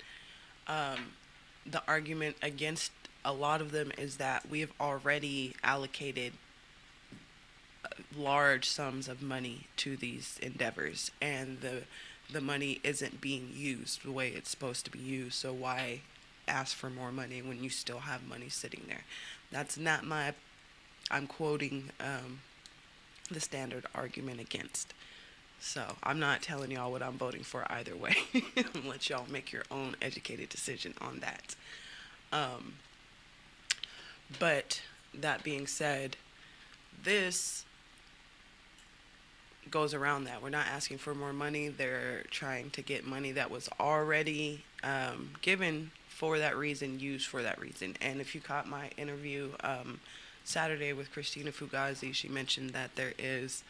the argument against a lot of them is that we have already allocated large sums of money to these endeavors, and the money isn't being used the way it's supposed to be used. So why ask for more money when you still have money sitting there? That's not I'm quoting the standard argument against. So I'm not telling y'all what I'm voting for either way. I'll let y'all make your own educated decision on that. But that being said, this goes around that. We're not asking for more money. They're trying to get money that was already given for that reason, used for that reason. And if you caught my interview Saturday with Christina Fugazi, she mentioned that there is,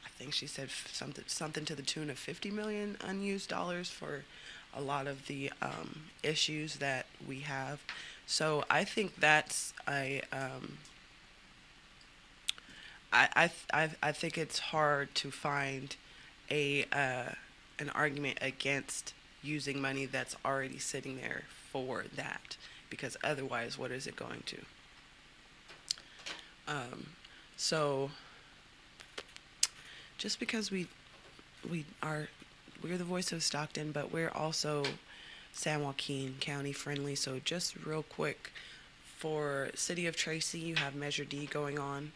I think she said something to the tune of $50 million unused dollars for a lot of the issues that we have. So I think that's I think it's hard to find a an argument against using money that's already sitting there for that, because otherwise, what is it going to? So just because we're the voice of Stockton, but we're also San Joaquin County friendly. So just real quick, for City of Tracy, you have Measure D going on.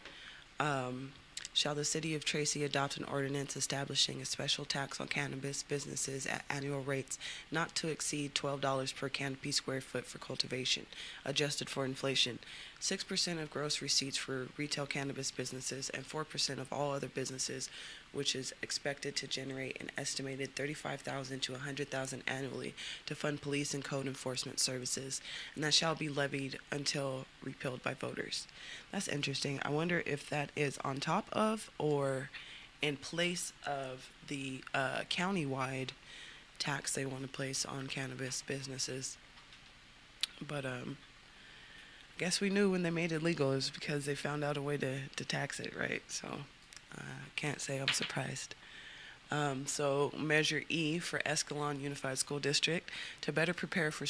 Shall the City of Tracy adopt an ordinance establishing a special tax on cannabis businesses at annual rates not to exceed $12 per canopy square foot for cultivation, adjusted for inflation? 6% of gross receipts for retail cannabis businesses and 4% of all other businesses, which is expected to generate an estimated $35,000 to $100,000 annually to fund police and code enforcement services, and that shall be levied until repealed by voters. That's interesting. I wonder if that is on top of or in place of the county-wide tax they want to place on cannabis businesses. But guess we knew when they made it legal is because they found out a way to tax it, right? So I can't say I'm surprised. So Measure E for Escalon Unified School District, to better prepare for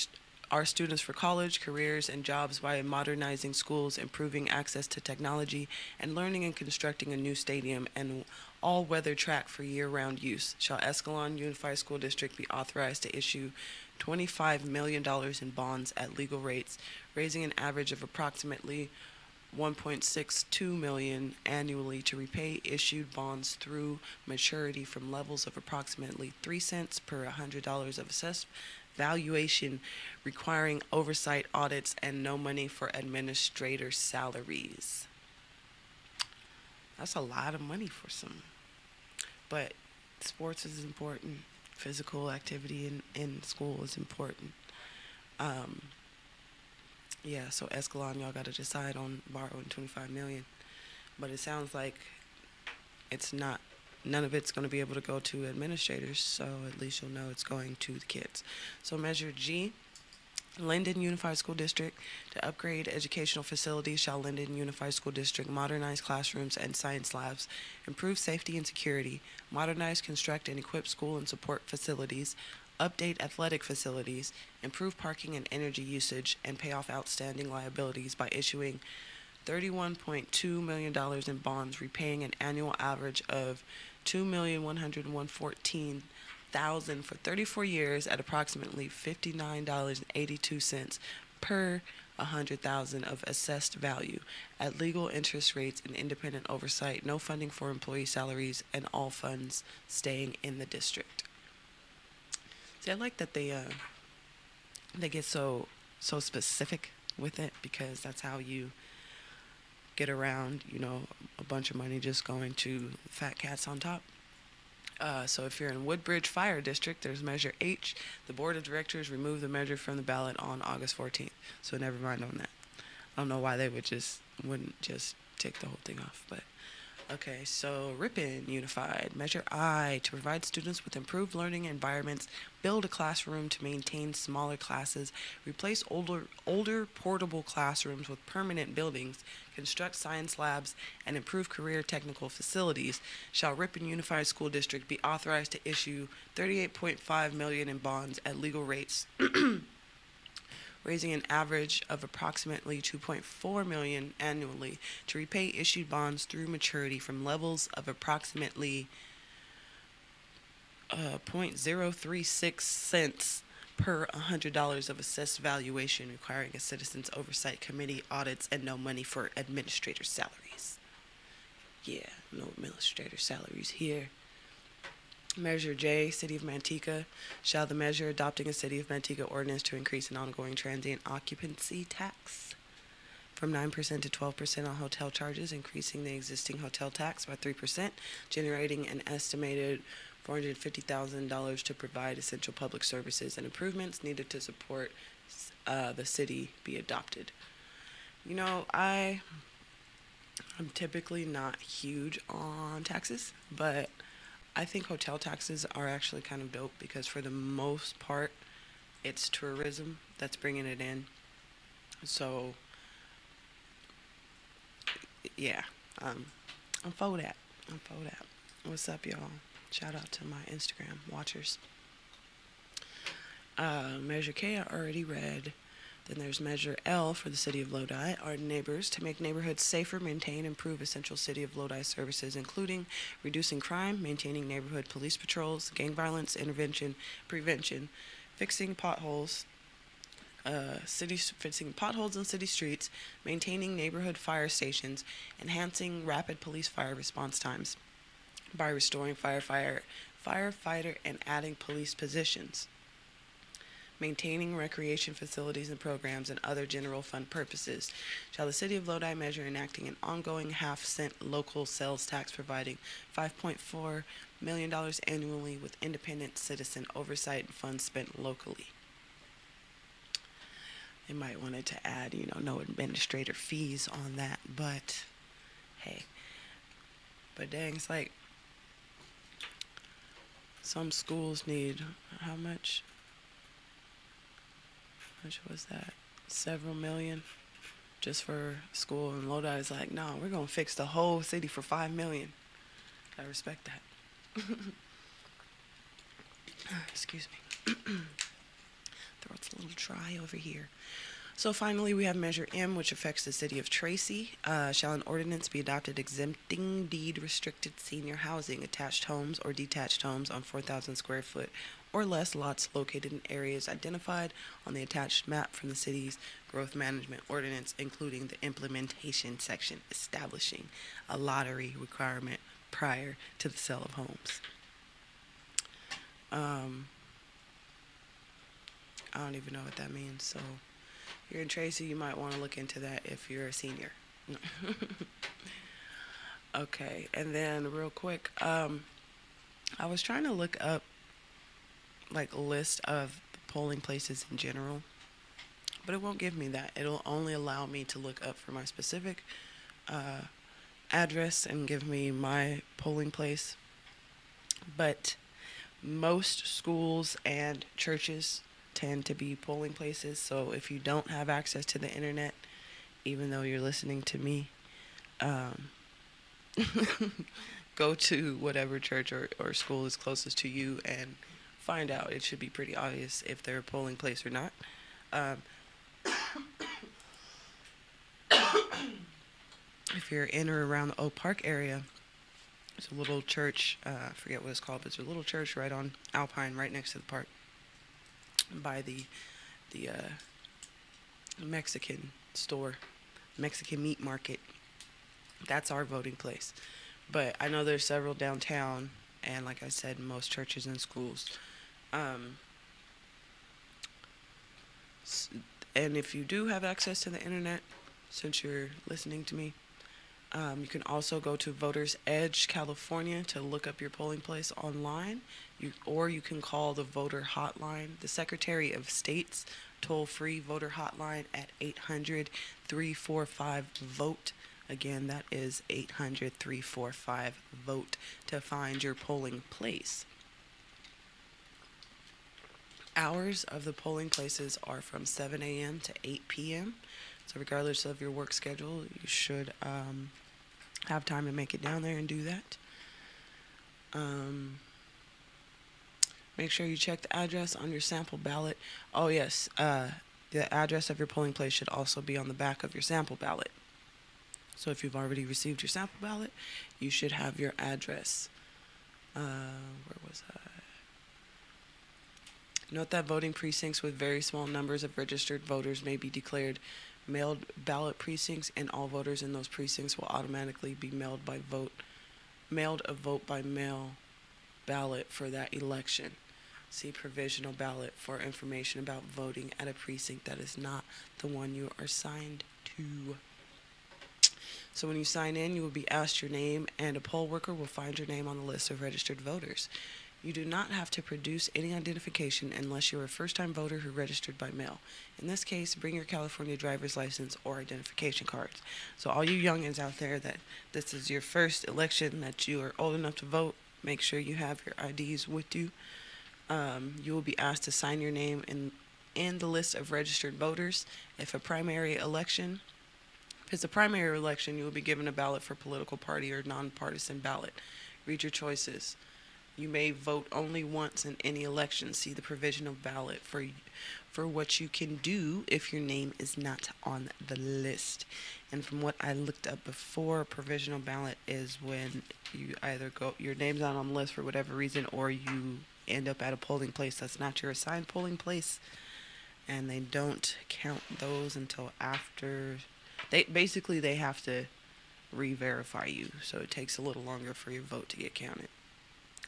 our students for college, careers, and jobs by modernizing schools, improving access to technology, and learning and constructing a new stadium and all-weather track for year-round use, shall Escalon Unified School District be authorized to issue $25 million in bonds at legal rates, raising an average of approximately $1.62 million annually to repay issued bonds through maturity from levels of approximately 3 cents per $100 of assessed valuation, requiring oversight audits and no money for administrator salaries. That's a lot of money for some. But sports is important. Physical activity in school is important. Yeah, so Escalon, y'all got to decide on borrowing $25 million. But it sounds like it's not, none of it's going to be able to go to administrators, so at least you'll know it's going to the kids. So Measure G, Linden Unified School District, to upgrade educational facilities, shall Linden Unified School District modernize classrooms and science labs, improve safety and security, modernize, construct, and equip school and support facilities, update athletic facilities, improve parking and energy usage, and pay off outstanding liabilities by issuing $31.2 million in bonds, repaying an annual average of $2,114,000 for 34 years at approximately $59.82 per $100,000 of assessed value, at legal interest rates and independent oversight, no funding for employee salaries, and all funds staying in the district. See, I like that they get so specific with it, because that's how you get around, you know, a bunch of money just going to fat cats on top. So if you're in Woodbridge Fire District, there's Measure H. The Board of Directors removed the measure from the ballot on August 14th. So never mind on that. I don't know why they wouldn't just take the whole thing off, but okay. So Ripon Unified, Measure I, to provide students with improved learning environments, build a classroom to maintain smaller classes, replace older portable classrooms with permanent buildings, construct science labs, and improve career technical facilities, shall Ripon Unified School District be authorized to issue $38.5 million in bonds at legal rates, raising an average of approximately $2.4 million annually to repay issued bonds through maturity from levels of approximately 0.036 cents per $100 of assessed valuation, requiring a citizens oversight committee, audits, and no money for administrator salaries. Yeah, no administrator salaries here. Measure J, City of Manteca, shall the measure adopting a City of Manteca ordinance to increase an ongoing transient occupancy tax from 9% to 12% on hotel charges, increasing the existing hotel tax by 3%, generating an estimated $450,000 to provide essential public services and improvements needed to support the city be adopted. You know, I'm typically not huge on taxes, but I think hotel taxes are actually kind of dope, because for the most part, it's tourism that's bringing it in. So, yeah, I'm for that. What's up, y'all? Shout out to my Instagram watchers. Measure K I already read. Then there's Measure L for the City of Lodi, our neighbors, to make neighborhoods safer, maintain, improve essential City of Lodi services, including reducing crime, maintaining neighborhood police patrols, gang violence intervention, prevention, fixing potholes, fixing potholes in city streets, maintaining neighborhood fire stations, enhancing rapid police fire response times by restoring firefighter and adding police positions, maintaining recreation facilities and programs and other general fund purposes. Shall the City of Lodi measure enacting an ongoing half-cent local sales tax providing $5.4 million annually with independent citizen oversight and funds spent locally. They might wanted to add, no administrator fees on that, but hey. But dang, it's like some schools need, how much? How much was that? Several million just for school. And Lodi is like, no, we're going to fix the whole city for $5 million. I respect that. Excuse me. Throat's a little dry over here. So finally, we have Measure M, which affects the city of Tracy. Shall an ordinance be adopted exempting deed-restricted senior housing, attached homes or detached homes on 4,000 square foot or less lots located in areas identified on the attached map from the city's growth management ordinance, including the implementation section establishing a lottery requirement prior to the sale of homes. I don't even know what that means, so if you're in Tracy, you might want to look into that if you're a senior. Okay, and then real quick, I was trying to look up like a list of polling places in general, but it won't give me that. It'll only allow me to look up for my specific address and give me my polling place. But most schools and churches tend to be polling places, so if you don't have access to the internet, even though you're listening to me, go to whatever church or school is closest to you and find out. It should be pretty obvious if they're a polling place or not. If you're in or around the Oak Park area, there's a little church, I forget what it's called, but it's a little church right on Alpine, right next to the park, by the Mexican store, Mexican meat market. That's our voting place. But I know there's several downtown, and like I said, most churches and schools. And if you do have access to the internet, since you're listening to me, you can also go to Voters Edge, California, to look up your polling place online. Or you can call the voter hotline, the Secretary of State's toll-free voter hotline at 800-345-VOTE. Again, that is 800-345-VOTE to find your polling place. Hours of the polling places are from 7 a.m. to 8 p.m. So regardless of your work schedule, you should have time to make it down there and do that. Make sure you check the address on your sample ballot. Oh yes, the address of your polling place should also be on the back of your sample ballot. So if you've already received your sample ballot, you should have your address. Where was I? Note that voting precincts with very small numbers of registered voters may be declared mailed ballot precincts, and all voters in those precincts will automatically be mailed a vote by mail ballot for that election. See provisional ballot for information about voting at a precinct that is not the one you are assigned to. So when you sign in, you will be asked your name, and a poll worker will find your name on the list of registered voters. You do not have to produce any identification unless you're a first-time voter who registered by mail. In this case, bring your California driver's license or identification cards. So all you youngins out there that this is your first election, that you are old enough to vote, make sure you have your IDs with you. You will be asked to sign your name in the list of registered voters. If it's a primary election, you will be given a ballot for political party or nonpartisan ballot. Read your choices. You may vote only once in any election. See the provisional ballot for what you can do if your name is not on the list. And from what I looked up before, provisional ballot is when you either your name's not on the list for whatever reason, or you end up at a polling place that's not your assigned polling place, and they don't count those until after they have to re-verify you, so it takes a little longer for your vote to get counted.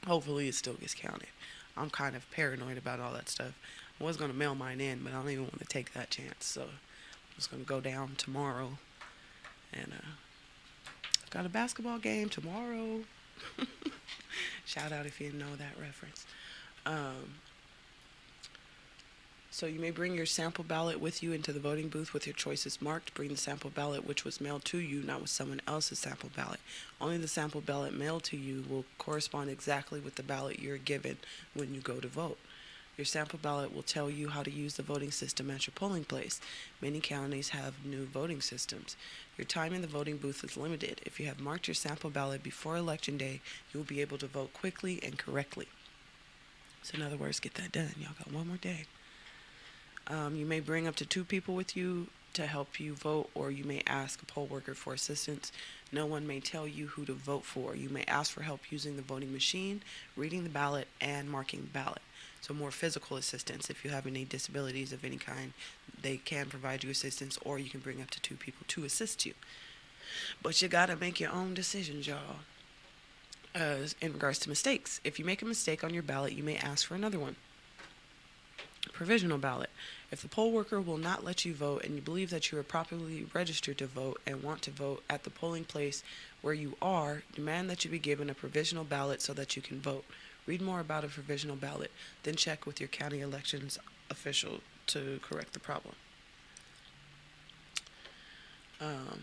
Hopefully it still gets counted. I'm kind of paranoid about all that stuff. I was going to mail mine in, but I don't even want to take that chance, so I'm just going to go down tomorrow, and I've got a basketball game tomorrow. Shout out if you didn't know that reference. So you may bring your sample ballot with you into the voting booth with your choices marked. Bring the sample ballot which was mailed to you, not with someone else's sample ballot. Only the sample ballot mailed to you will correspond exactly with the ballot you're given when you go to vote. Your sample ballot will tell you how to use the voting system at your polling place. Many counties have new voting systems. Your time in the voting booth is limited. If you have marked your sample ballot before Election Day, you will be able to vote quickly and correctly. So in other words, get that done. Y'all got one more day. You may bring up to 2 people with you to help you vote, or you may ask a poll worker for assistance. No one may tell you who to vote for. You may ask for help using the voting machine, reading the ballot, and marking the ballot. So more physical assistance. If you have any disabilities of any kind, they can provide you assistance, or you can bring up to 2 people to assist you. But you gotta make your own decisions, y'all. In regards to mistakes, if you make a mistake on your ballot, you may ask for another one. Provisional ballot. If the poll worker will not let you vote and you believe that you are properly registered to vote and want to vote at the polling place where you are, demand that you be given a provisional ballot so that you can vote. Read more about a provisional ballot, then check with your county elections official to correct the problem.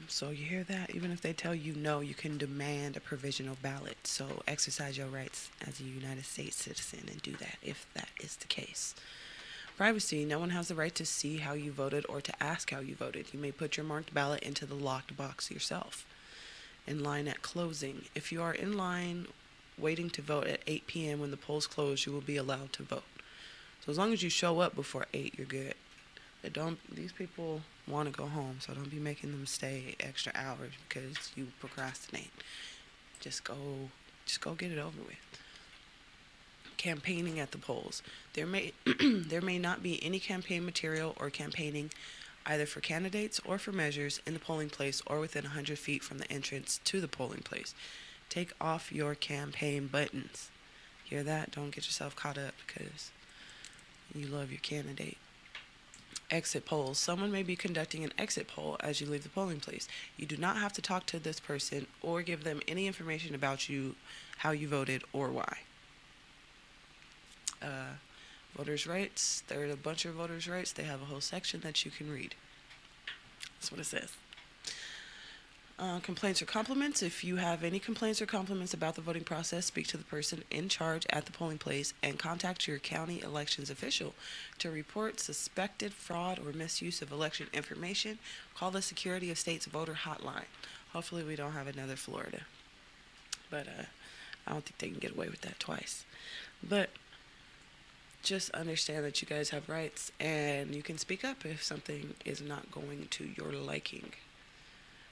So you hear that? Even if they tell you no, you can demand a provisional ballot. So exercise your rights as a United States citizen and do that if that is the case. Privacy. No one has the right to see how you voted or to ask how you voted. You may put your marked ballot into the locked box yourself. In line at closing. If you are in line waiting to vote at 8 p.m. when the polls close, you will be allowed to vote. So as long as you show up before 8, you're good. These people want to go home, so don't be making them stay extra hours because you procrastinate. Just go get it over with. Campaigning at the polls. There may not be any campaign material or campaigning either for candidates or for measures in the polling place or within 100 feet from the entrance to the polling place. Take off your campaign buttons. Hear that? Don't get yourself caught up because you love your candidate. Exit polls. Someone may be conducting an exit poll as you leave the polling place. You do not have to talk to this person or give them any information about you, how you voted, or why. Voters' rights. There are a bunch of voters' rights. They have a whole section that you can read. That's what it says. Complaints or compliments. If you have any complaints or compliments about the voting process, speak to the person in charge at the polling place and contact your county elections official. To report suspected fraud or misuse of election information, call the Security of State's voter hotline. Hopefully we don't have another Florida. But I don't think they can get away with that twice. But just understand that you guys have rights and you can speak up if something is not going to your liking.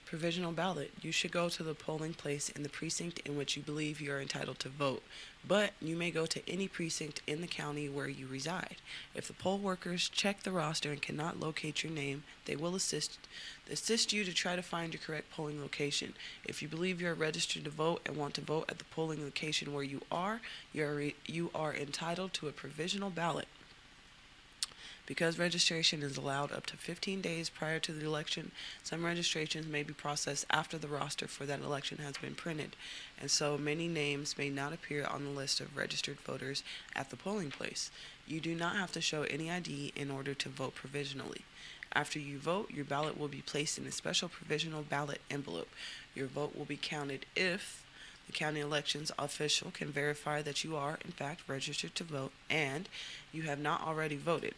Provisional ballot. You should go to the polling place in the precinct in which you believe you are entitled to vote, but you may go to any precinct in the county where you reside. If the poll workers check the roster and cannot locate your name, they will assist you to try to find your correct polling location. If you believe you are registered to vote and want to vote at the polling location where you are entitled to a provisional ballot. Because registration is allowed up to 15 days prior to the election, some registrations may be processed after the roster for that election has been printed, and so many names may not appear on the list of registered voters at the polling place. You do not have to show any ID in order to vote provisionally. After you vote, your ballot will be placed in a special provisional ballot envelope. Your vote will be counted if the county elections official can verify that you are, in fact, registered to vote and you have not already voted.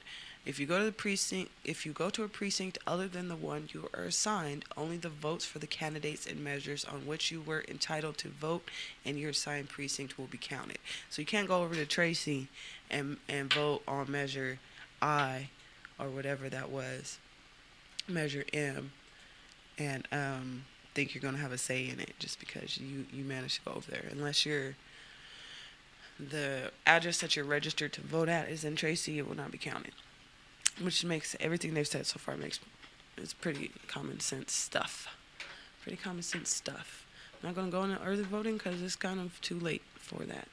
If you go to a precinct other than the one you are assigned, only the votes for the candidates and measures on which you were entitled to vote in your assigned precinct will be counted. So you can't go over to Tracy and vote on measure I, or whatever that was, measure M, and think you're going to have a say in it just because you managed to go over there. Unless the address that you're registered to vote at is in Tracy, it will not be counted. Which makes everything they've said so far it's pretty common sense stuff. I'm not going to go into early voting because it's kind of too late for that.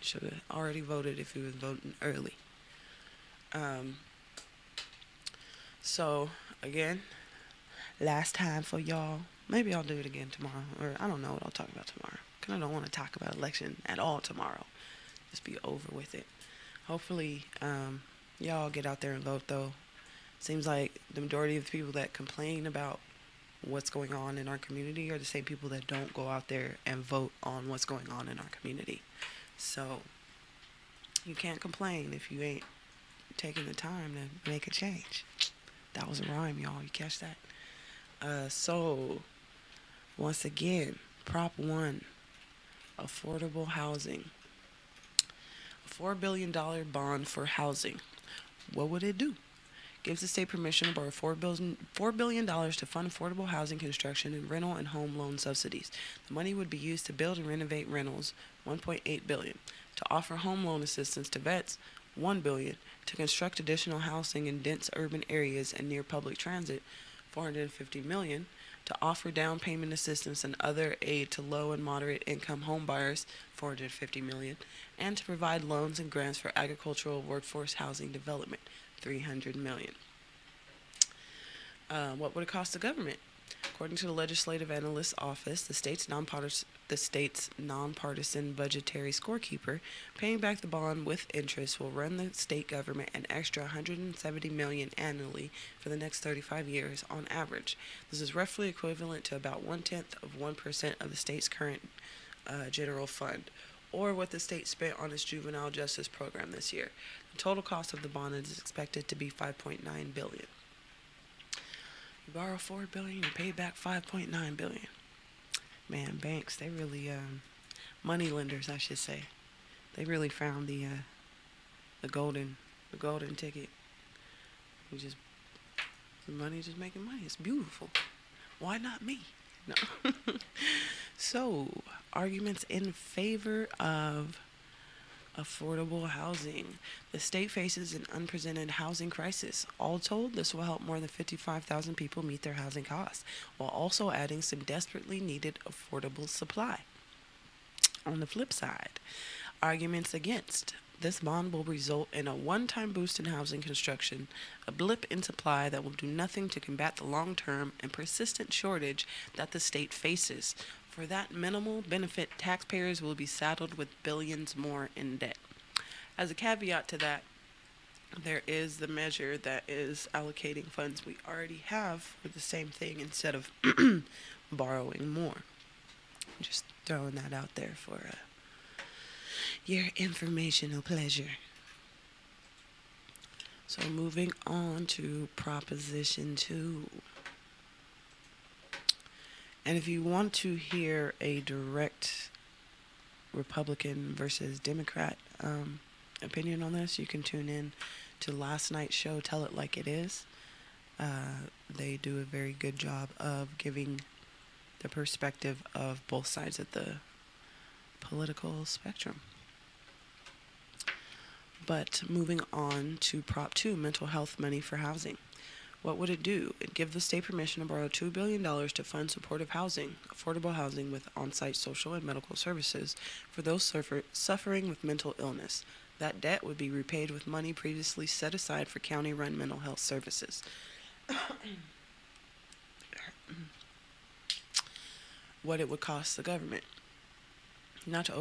Should have already voted if you was voting early. So, again, last time for y'all. Maybe I'll do it again tomorrow. Or I don't know what I'll talk about tomorrow. Because I don't want to talk about election at all tomorrow. Just be over with it. Hopefully, y'all get out there and vote, though. Seems like the majority of the people that complain about what's going on in our community are the same people that don't go out there and vote on what's going on in our community. So, you can't complain if you ain't taking the time to make a change. That was a rhyme, y'all. You catch that? So, once again, Prop 1, affordable housing. A $4 billion bond for housing. What would it do? Gives the state permission to borrow $4 billion to fund affordable housing construction and rental and home loan subsidies. The money would be used to build and renovate rentals, $1.8 billion, to offer home loan assistance to vets, $1 billion, to construct additional housing in dense urban areas and near public transit, $450 million, to offer down payment assistance and other aid to low and moderate income home buyers, $450 million, and to provide loans and grants for agricultural workforce housing development, $300 million. What would it cost the government? According to the Legislative Analyst's Office, the state's nonpartisan budgetary scorekeeper, paying back the bond with interest will run the state government an extra $170 million annually for the next 35 years on average. This is roughly equivalent to about 0.1% of the state's current general fund, or what the state spent on its juvenile justice program this year. The total cost of the bond is expected to be $5.9 billion. You borrow $4 billion, you pay back $5.9 billion. Man, banks, they really, money lenders, I should say, they really found the golden ticket. The money just making money. It's beautiful. Why not me? No. So, arguments in favor of affordable housing. The state faces an unprecedented housing crisis. All told, this will help more than 55,000 people meet their housing costs, while also adding some desperately needed affordable supply. On the flip side, arguments against. This bond will result in a one-time boost in housing construction, a blip in supply that will do nothing to combat the long-term and persistent shortage that the state faces. For that minimal benefit, taxpayers will be saddled with billions more in debt. As a caveat to that, there is the measure that is allocating funds we already have for the same thing instead of borrowing more. Just throwing that out there for your informational pleasure. So moving on to Proposition 2. And if you want to hear a direct Republican versus Democrat opinion on this, you can tune in to last night's show, Tell It Like It Is. They do a very good job of giving the perspective of both sides of the political spectrum. But moving on to Prop 2, mental health money for housing. What would it do? It'd give the state permission to borrow $2 billion to fund supportive housing, affordable housing with on-site social and medical services for those suffering with mental illness. That debt would be repaid with money previously set aside for county-run mental health services. What it would cost the government. Not to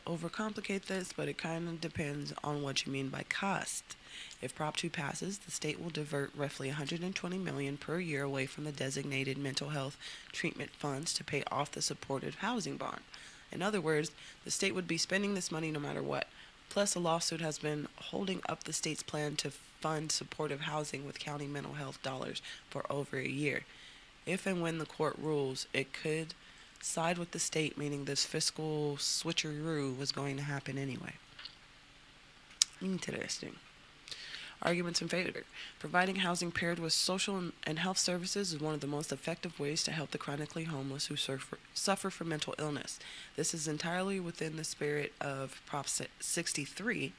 overcomplicate this, but it kind of depends on what you mean by cost. If Prop 2 passes, the state will divert roughly $120 million per year away from the designated mental health treatment funds to pay off the supportive housing bond. In other words, the state would be spending this money no matter what. Plus, a lawsuit has been holding up the state's plan to fund supportive housing with county mental health dollars for over a year. If and when the court rules, it could side with the state, meaning this fiscal switcheroo was going to happen anyway. Interesting. Arguments in favor. Providing housing paired with social and health services is one of the most effective ways to help the chronically homeless who suffer from mental illness. This is entirely within the spirit of Prop 63,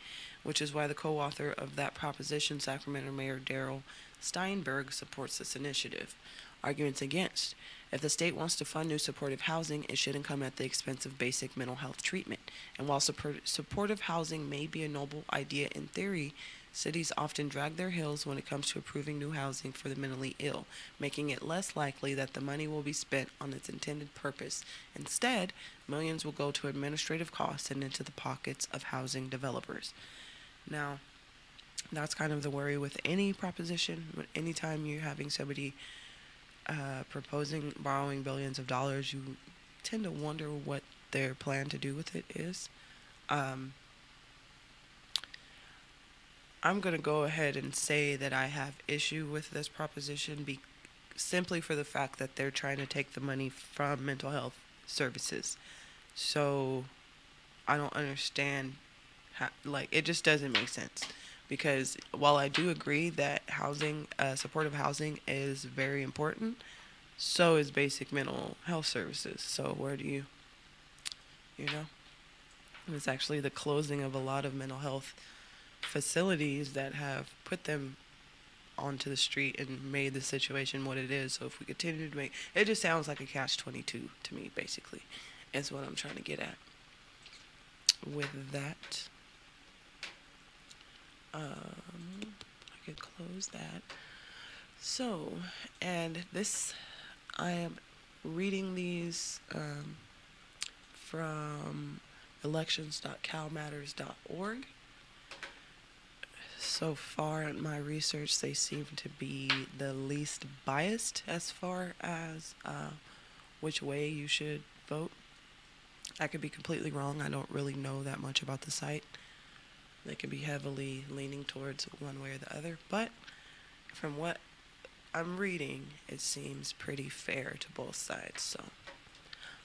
which is why the co-author of that proposition, Sacramento Mayor Darrell Steinberg, supports this initiative. Arguments against. If the state wants to fund new supportive housing, it shouldn't come at the expense of basic mental health treatment. And while supportive housing may be a noble idea in theory, cities often drag their heels when it comes to approving new housing for the mentally ill, making it less likely that the money will be spent on its intended purpose. Instead, millions will go to administrative costs and into the pockets of housing developers. Now, that's kind of the worry with any proposition. Anytime you're having somebody proposing borrowing billions of dollars, you tend to wonder what their plan to do with it is. I'm going to go ahead and say that I have issue with this proposition simply for the fact that they're trying to take the money from mental health services. So I don't understand how, it just doesn't make sense. Because while I do agree that housing, supportive housing is very important, so is basic mental health services. So where do you know? It's actually the closing of a lot of mental health facilities that have put them onto the street and made the situation what it is. So if we continue to make it, just sounds like a catch-22 to me, basically. Is what I'm trying to get at with that. I could close that. So, and this, I am reading these from elections.calmatters.org. So far in my research, they seem to be the least biased as far as which way you should vote. I could be completely wrong. I don't really know that much about the site. They could be heavily leaning towards one way or the other, but from what I'm reading, it seems pretty fair to both sides, so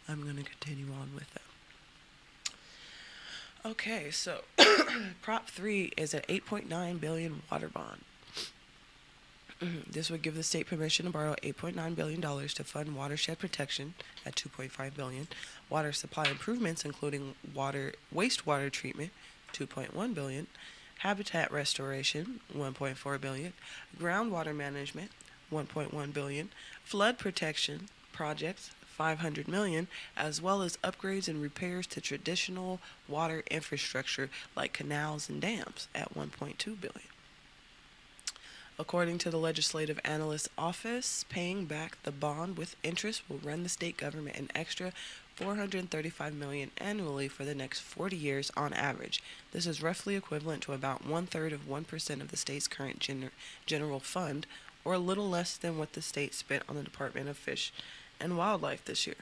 I'm going to continue on with them. Okay, so Prop 3 is an $8.9 billion water bond. This would give the state permission to borrow $8.9 billion to fund watershed protection at $2.5 billion, water supply improvements including wastewater treatment, $2.1 billion, habitat restoration, $1.4 billion, groundwater management, $1.1 billion, flood protection projects, $500 million, as well as upgrades and repairs to traditional water infrastructure like canals and dams at $1.2 billion. According to the Legislative Analyst's Office, paying back the bond with interest will run the state government an extra $435 million annually for the next 40 years on average. This is roughly equivalent to about 1/3 of 1% of the state's current general fund, or a little less than what the state spent on the Department of Fish and Wildlife this year.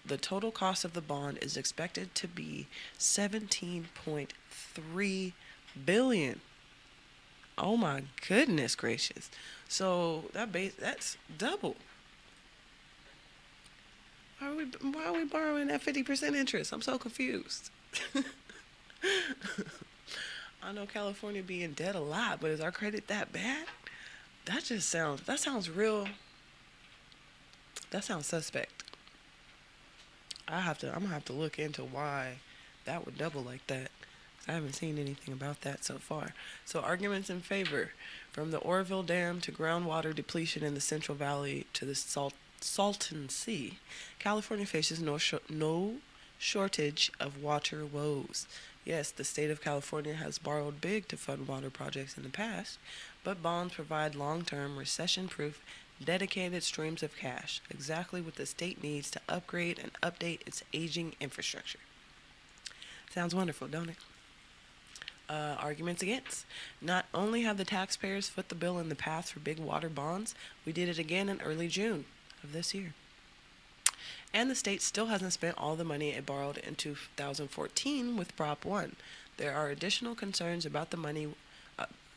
The total cost of the bond is expected to be $17.3 billion. Oh my goodness gracious. So that's double. Why are we borrowing at 50% interest? I'm so confused. I know California be in debt a lot, but is our credit that bad? That sounds real. That sounds suspect. I'm gonna have to look into why that would double like that. I haven't seen anything about that so far. So arguments in favor: from the Oroville Dam to groundwater depletion in the Central Valley to the Salton Sea, California faces no shortage of water woes. Yes, the state of California has borrowed big to fund water projects in the past, but bonds provide long-term, recession-proof, dedicated streams of cash, exactly what the state needs to upgrade and update its aging infrastructure. Sounds wonderful, don't it? Arguments against. Not only have the taxpayers foot the bill in the path for big water bonds, we did it again in early June of this year. And the state still hasn't spent all the money it borrowed in 2014 with Prop 1. There are additional concerns about the money,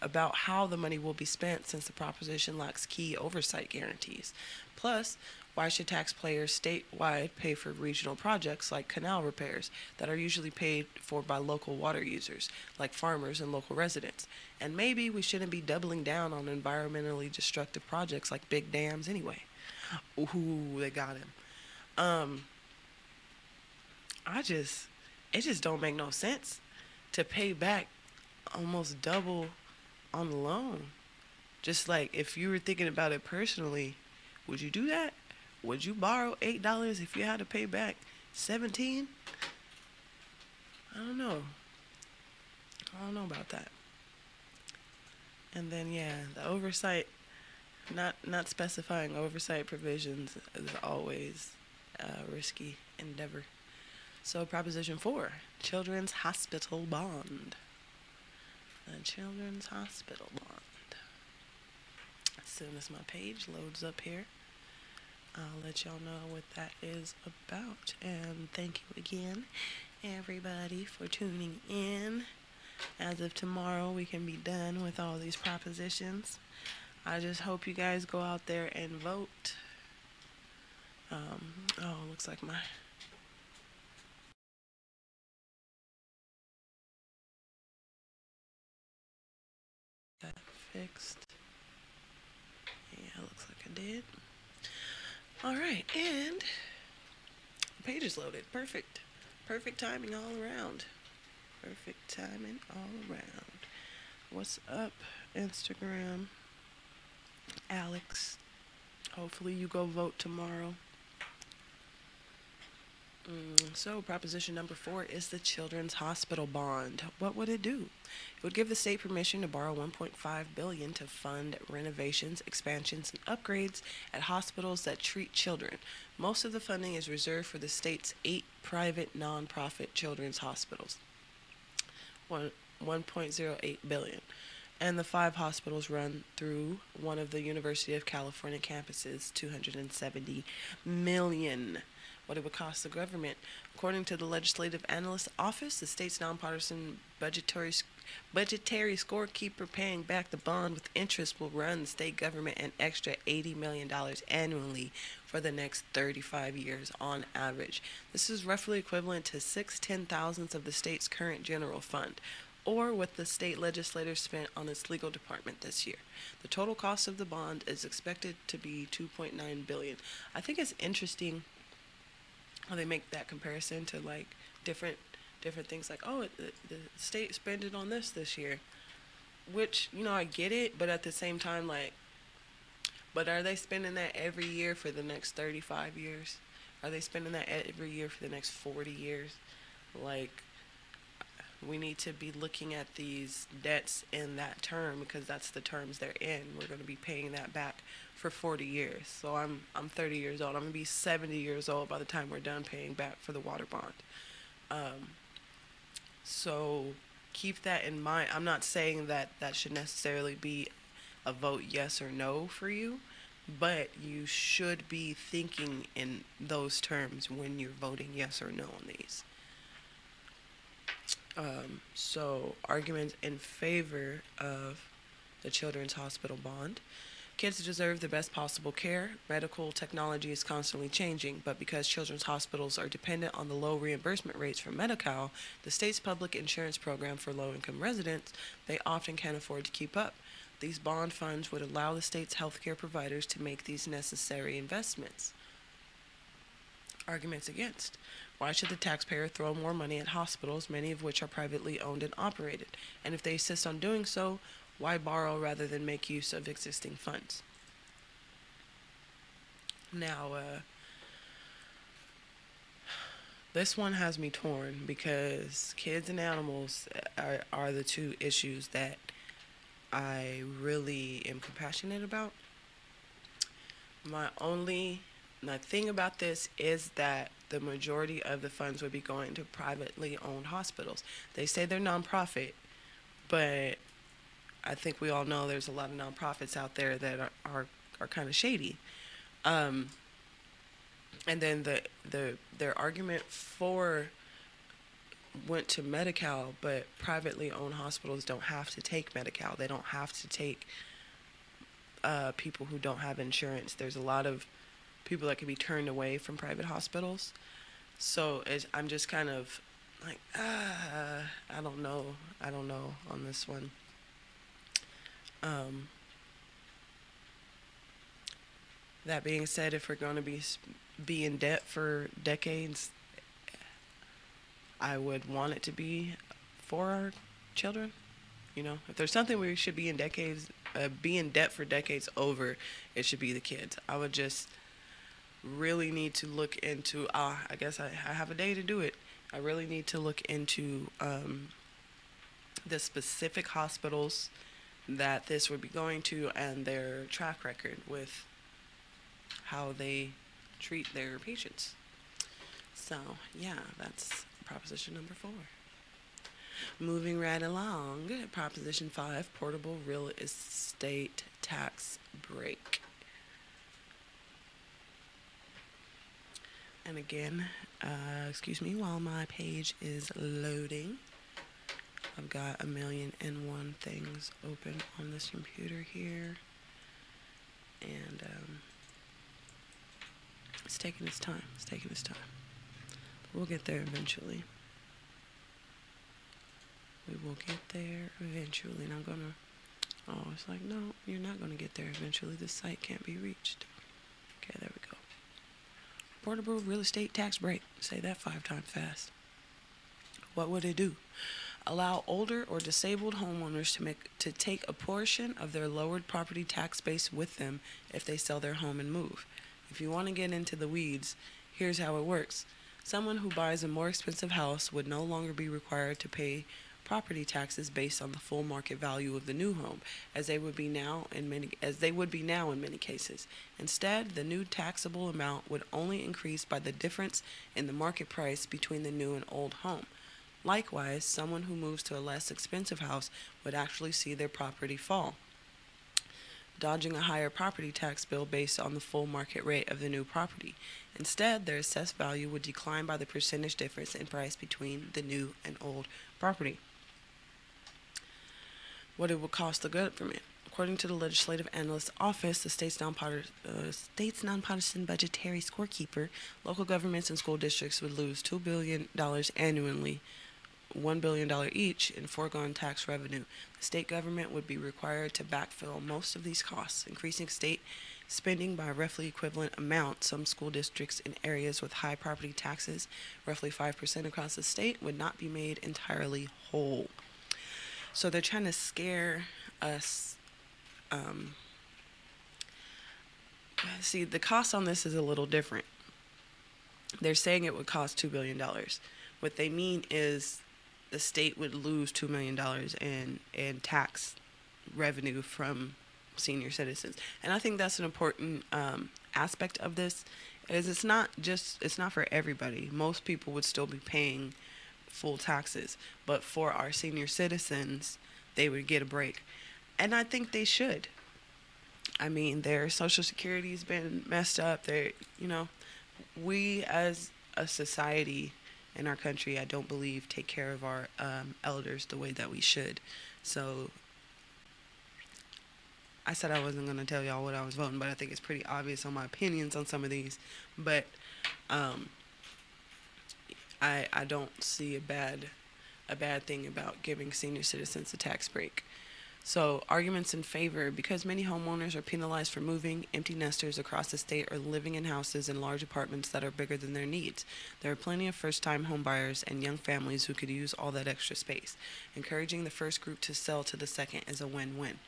about how the money will be spent since the proposition lacks key oversight guarantees. Plus, why should taxpayers statewide pay for regional projects like canal repairs that are usually paid for by local water users, like farmers and local residents? And maybe we shouldn't be doubling down on environmentally destructive projects like big dams anyway. Ooh, they got him. It just don't make no sense to pay back almost double on the loan. Just like if you were thinking about it personally, would you do that? Would you borrow $8 if you had to pay back 17? I don't know. I don't know about that. And then the oversight, not specifying oversight provisions is always a risky endeavor. So Proposition 4, Children's Hospital Bond. The Children's Hospital Bond. As soon as my page loads up here, I'll let y'all know what that is about. And thank you again, everybody, for tuning in. As of tomorrow, we can be done with all these propositions. I just hope you guys go out there and vote. Looks like my... that fixed. Yeah, looks like I did. Alright, and the page is loaded. Perfect. Perfect timing all around. Perfect timing all around. What's up, Instagram? Alex. Hopefully you go vote tomorrow. So Proposition number 4 is the Children's Hospital Bond. What would it do? It would give the state permission to borrow $1.5 billion to fund renovations, expansions, and upgrades at hospitals that treat children. Most of the funding is reserved for the state's 8 private nonprofit children's hospitals. $1.08 billion. And the 5 hospitals run through one of the University of California campuses, $270 million. What it would cost the government. According to the Legislative Analyst Office, the state's nonpartisan budgetary scorekeeper paying back the bond with interest will run the state government an extra $80 million annually for the next 35 years on average. This is roughly equivalent to 6/10,000ths of the state's current general fund, or what the state legislature spent on its legal department this year. The total cost of the bond is expected to be $2.9 billion. I think it's interesting how they make that comparison to like different things, like, oh, the state spent it on this year, which, you know, I get it, but at the same time, like, but are they spending that every year for the next 35 years? Are they spending that every year for the next 40 years? Like, we need to be looking at these debts in that term, because that's the terms they're in. We're going to be paying that back for 40 years. So I'm 30 years old. I'm going to be 70 years old by the time we're done paying back for the water bond. So keep that in mind. I'm not saying that that should necessarily be a vote yes or no for you, but you should be thinking in those terms when you're voting yes or no on these. So arguments in favor of the Children's Hospital Bond. Kids deserve the best possible care. Medical technology is constantly changing, but because children's hospitals are dependent on the low reimbursement rates from Medi-Cal, the state's public insurance program for low-income residents, they often can't afford to keep up. These bond funds would allow the state's healthcare providers to make these necessary investments. Arguments against. Why should the taxpayer throw more money at hospitals, many of which are privately owned and operated? And if they insist on doing so, why borrow rather than make use of existing funds? Now, this one has me torn, because kids and animals are the two issues that I really am compassionate about. My thing about this is that the majority of the funds would be going to privately owned hospitals. They say they're nonprofit, but I think we all know there's a lot of nonprofits out there that are kind of shady. And then their argument for went to Medi-Cal, but privately owned hospitals don't have to take Medi-Cal. They don't have to take people who don't have insurance. There's a lot of people that can be turned away from private hospitals. So I'm just kind of like, I don't know on this one. That being said, if we're going to be in debt for decades, I would want it to be for our children. You know, if there's something we should be in debt for decades over, it should be the kids. I would just really need to look into, I guess I have a day to do it. I really need to look into the specific hospitals that this would be going to and their track record with how they treat their patients. So, yeah, that's proposition number 4. Moving right along, proposition 5, portable real estate tax break. And again, excuse me while my page is loading. I've got 1,000,001 things open on this computer here. And it's taking its time. We'll get there eventually. We will get there eventually. And I'm going to... Oh, it's like, no, you're not going to get there eventually. This site can't be reached. Okay, there we go. Portable real estate tax break. Say that 5 times fast. What would it do? Allow older or disabled homeowners to take a portion of their lowered property tax base with them if they sell their home and move. If you want to get into the weeds, here's how it works. Someone who buys a more expensive house would no longer be required to pay property taxes based on the full market value of the new home, as they would be now in many cases. Instead, the new taxable amount would only increase by the difference in the market price between the new and old home. Likewise, someone who moves to a less expensive house would actually see their property fall, dodging a higher property tax bill based on the full market rate of the new property. Instead, their assessed value would decline by the percentage difference in price between the new and old property. What it would cost the government. According to the Legislative Analyst's Office, the state's nonpartisan budgetary scorekeeper, local governments and school districts would lose $2 billion annually, $1 billion each in foregone tax revenue. The state government would be required to backfill most of these costs, increasing state spending by a roughly equivalent amount. Some school districts in areas with high property taxes, roughly 5% across the state, would not be made entirely whole. So they're trying to scare us. See, the cost on this is a little different. They're saying it would cost $2 billion. What they mean is the state would lose $2 million in tax revenue from senior citizens. And I think that's an important aspect of this, is it's not for everybody. Most people would still be paying full taxes, but for our senior citizens, they would get a break. And I think they should. I mean, their Social Security has been messed up. We as a society in our country, I don't believe, take care of our elders the way that we should. So I said I wasn't going to tell y'all what I was voting, but I think it's pretty obvious on my opinions on some of these. But I don't see a bad thing about giving senior citizens a tax break. So, arguments in favor: because many homeowners are penalized for moving, empty nesters across the state are living in houses in large apartments that are bigger than their needs. There are plenty of first-time home buyers and young families who could use all that extra space. Encouraging the first group to sell to the second is a win-win.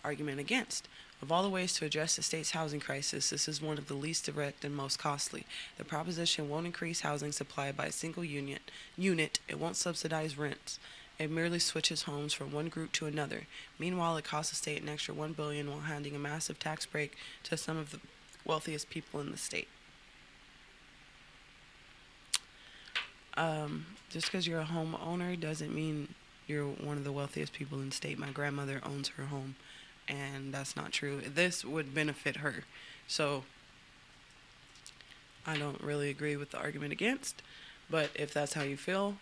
Argument against: of all the ways to address the state's housing crisis, this is one of the least direct and most costly. The proposition won't increase housing supply by a single unit. It won't subsidize rents. It merely switches homes from one group to another. Meanwhile, it costs the state an extra $1 billion while handing a massive tax break to some of the wealthiest people in the state. Just because you're a homeowner doesn't mean you're one of the wealthiest people in the state. My grandmother owns her home, and that's not true. This would benefit her. So I don't really agree with the argument against, but if that's how you feel,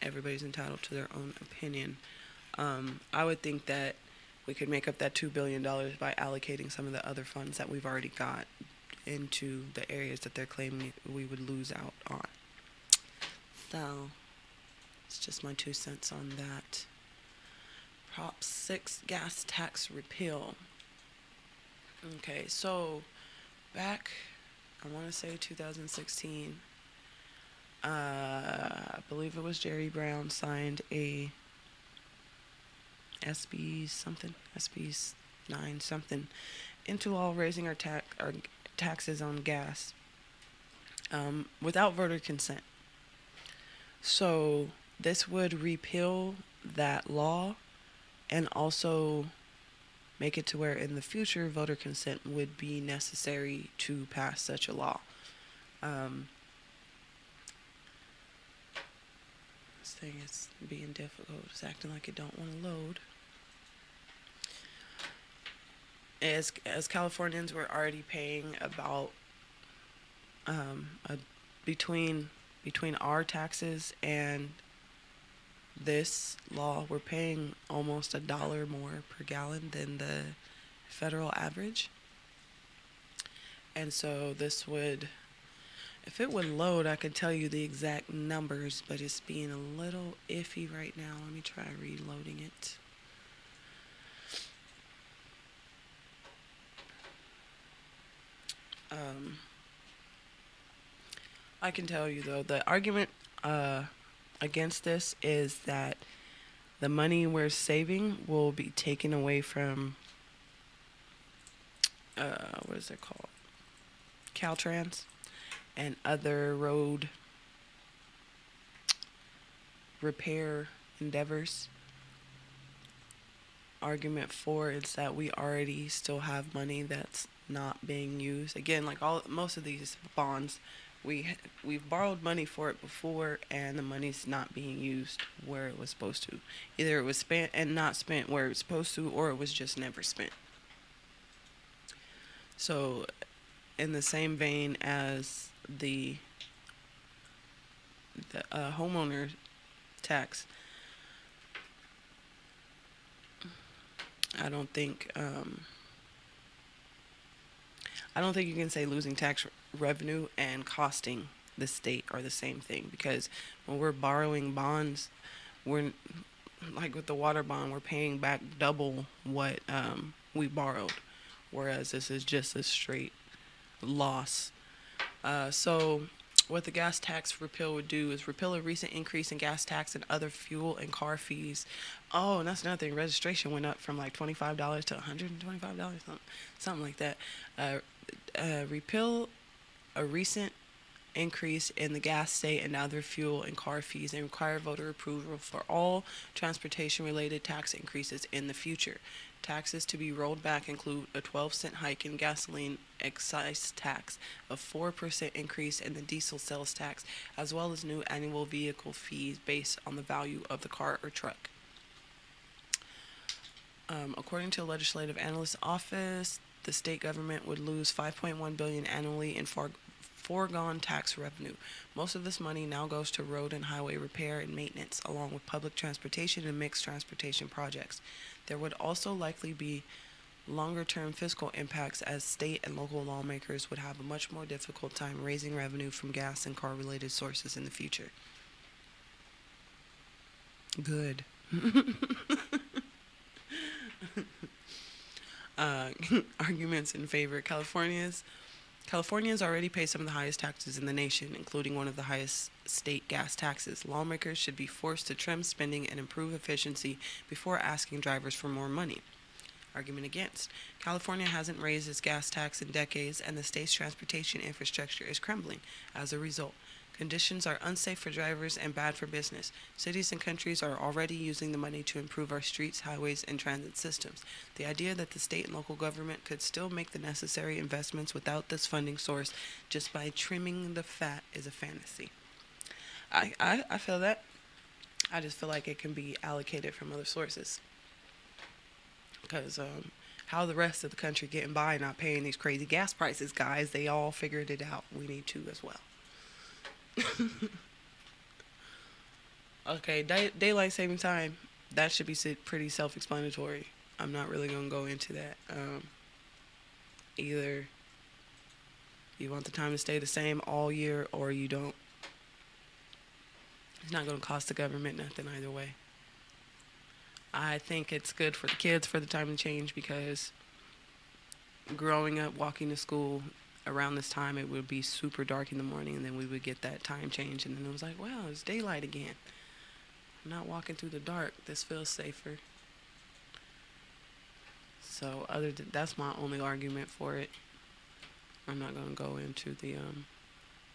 everybody's entitled to their own opinion. I would think that we could make up that $2 billion by allocating some of the other funds that we've already got into the areas that they're claiming we would lose out on. So, it's just my 2 cents on that. Prop 6 gas tax repeal. Okay, so back, I want to say 2016, I believe it was Jerry Brown signed a SB 9 something into law, raising our taxes on gas without voter consent. So this would repeal that law and also make it to where in the future voter consent would be necessary to pass such a law. This thing is being difficult. It's acting like it don't want to load. As Californians, we're already paying about between our taxes and this law, we're paying almost $1 more per gallon than the federal average. And so this would, if it would load, I could tell you the exact numbers, but it's being a little iffy right now. Let me try reloading it. I can tell you though, the argument against this is that the money we're saving will be taken away from what is it called? Caltrans and other road repair endeavors. Argument 4 is that we already still have money that's not being used. Again, like most of these bonds, we've borrowed money for it before, and the money's not being used where it was supposed to. Either it was spent and not spent where it was supposed to, or it was just never spent. So, in the same vein as the homeowner tax, I don't think you can say losing tax revenue and costing the state are the same thing, because when we're borrowing bonds, we're like with the water bond, we're paying back double what we borrowed, whereas this is just a straight loss. So what the gas tax repeal would do is repeal a recent increase in gas tax and other fuel and car fees. Oh, and that's another thing. Registration went up from like $25 to $125, something like that. Repeal a recent increase in the gas, state, and other fuel and car fees, and require voter approval for all transportation-related tax increases in the future. Taxes to be rolled back include a 12-cent hike in gasoline excise tax, a 4% increase in the diesel sales tax, as well as new annual vehicle fees based on the value of the car or truck. According to a legislative analyst's office, the state government would lose $5.1 billion annually in foregone tax revenue. Most of this money now goes to road and highway repair and maintenance, along with public transportation and mixed transportation projects. There would also likely be longer-term fiscal impacts, as state and local lawmakers would have a much more difficult time raising revenue from gas and car-related sources in the future. Good. Arguments in favor. Californians already pay some of the highest taxes in the nation, including one of the highest state gas taxes. Lawmakers should be forced to trim spending and improve efficiency before asking drivers for more money. Argument against. California hasn't raised its gas tax in decades, and the state's transportation infrastructure is crumbling as a result. Conditions are unsafe for drivers and bad for business. Cities and countries are already using the money to improve our streets, highways, and transit systems. The idea that the state and local government could still make the necessary investments without this funding source just by trimming the fat is a fantasy. I feel that. I just feel like it can be allocated from other sources. Because how the rest of the country getting by not paying these crazy gas prices, guys? They all figured it out. We need to as well. Okay, daylight saving time, that should be pretty self-explanatory. I'm not really going to go into that. Either you want the time to stay the same all year or you don't. It's not going to cost the government nothing either way. I think it's good for the kids for the time to change because growing up, walking to school around this time, it would be super dark in the morning, and then we would get that time change, and then it was like, wow, it's daylight again. I'm not walking through the dark. This feels safer. So that's my only argument for it. I'm not going to go into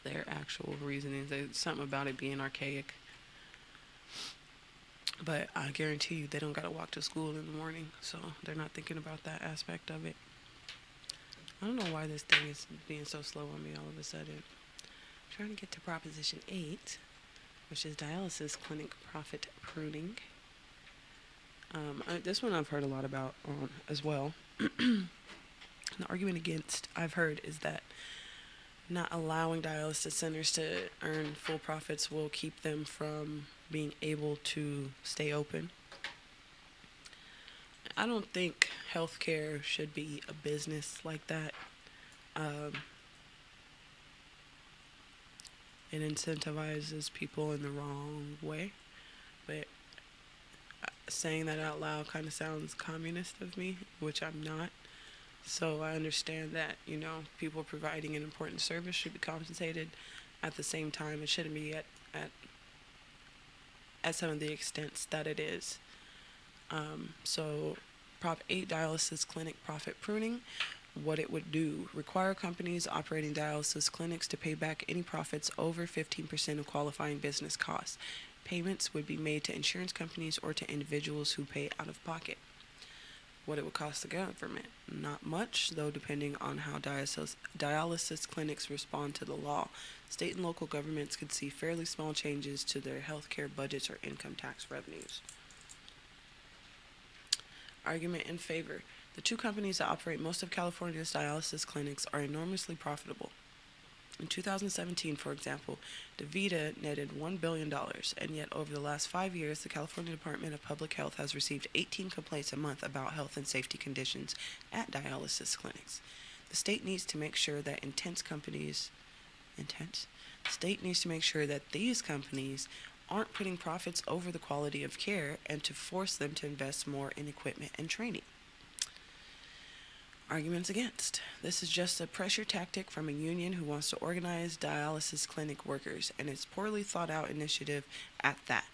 their actual reasonings. There's something about it being archaic. But I guarantee you they don't got to walk to school in the morning, so they're not thinking about that aspect of it. I don't know why this thing is being so slow on me all of a sudden. I'm trying to get to Proposition 8, which is dialysis clinic profit pruning. This one I've heard a lot about as well. The argument against I've heard is that not allowing dialysis centers to earn full profits will keep them from being able to stay open. I don't think healthcare should be a business like that. It incentivizes people in the wrong way. But saying that out loud kind of sounds communist of me, which I'm not. So I understand that, people providing an important service should be compensated. At the same time, it shouldn't be at some of the extents that it is. So Prop 8 dialysis clinic profit pruning, what it would do, require companies operating dialysis clinics to pay back any profits over 15% of qualifying business costs. Payments would be made to insurance companies or to individuals who pay out of pocket. What it would cost the government? Not much, though, depending on how dialysis clinics respond to the law. State and local governments could see fairly small changes to their healthcare budgets or income tax revenues. Argument in favor. The two companies that operate most of California's dialysis clinics are enormously profitable. In 2017, for example, DaVita netted $1 billion, and yet over the last 5 years, the California Department of Public Health has received 18 complaints a month about health and safety conditions at dialysis clinics. The state needs to make sure that these companies aren't putting profits over the quality of care and to force them to invest more in equipment and training. Arguments against. This is just a pressure tactic from a union who wants to organize dialysis clinic workers, and it's poorly thought out initiative at that.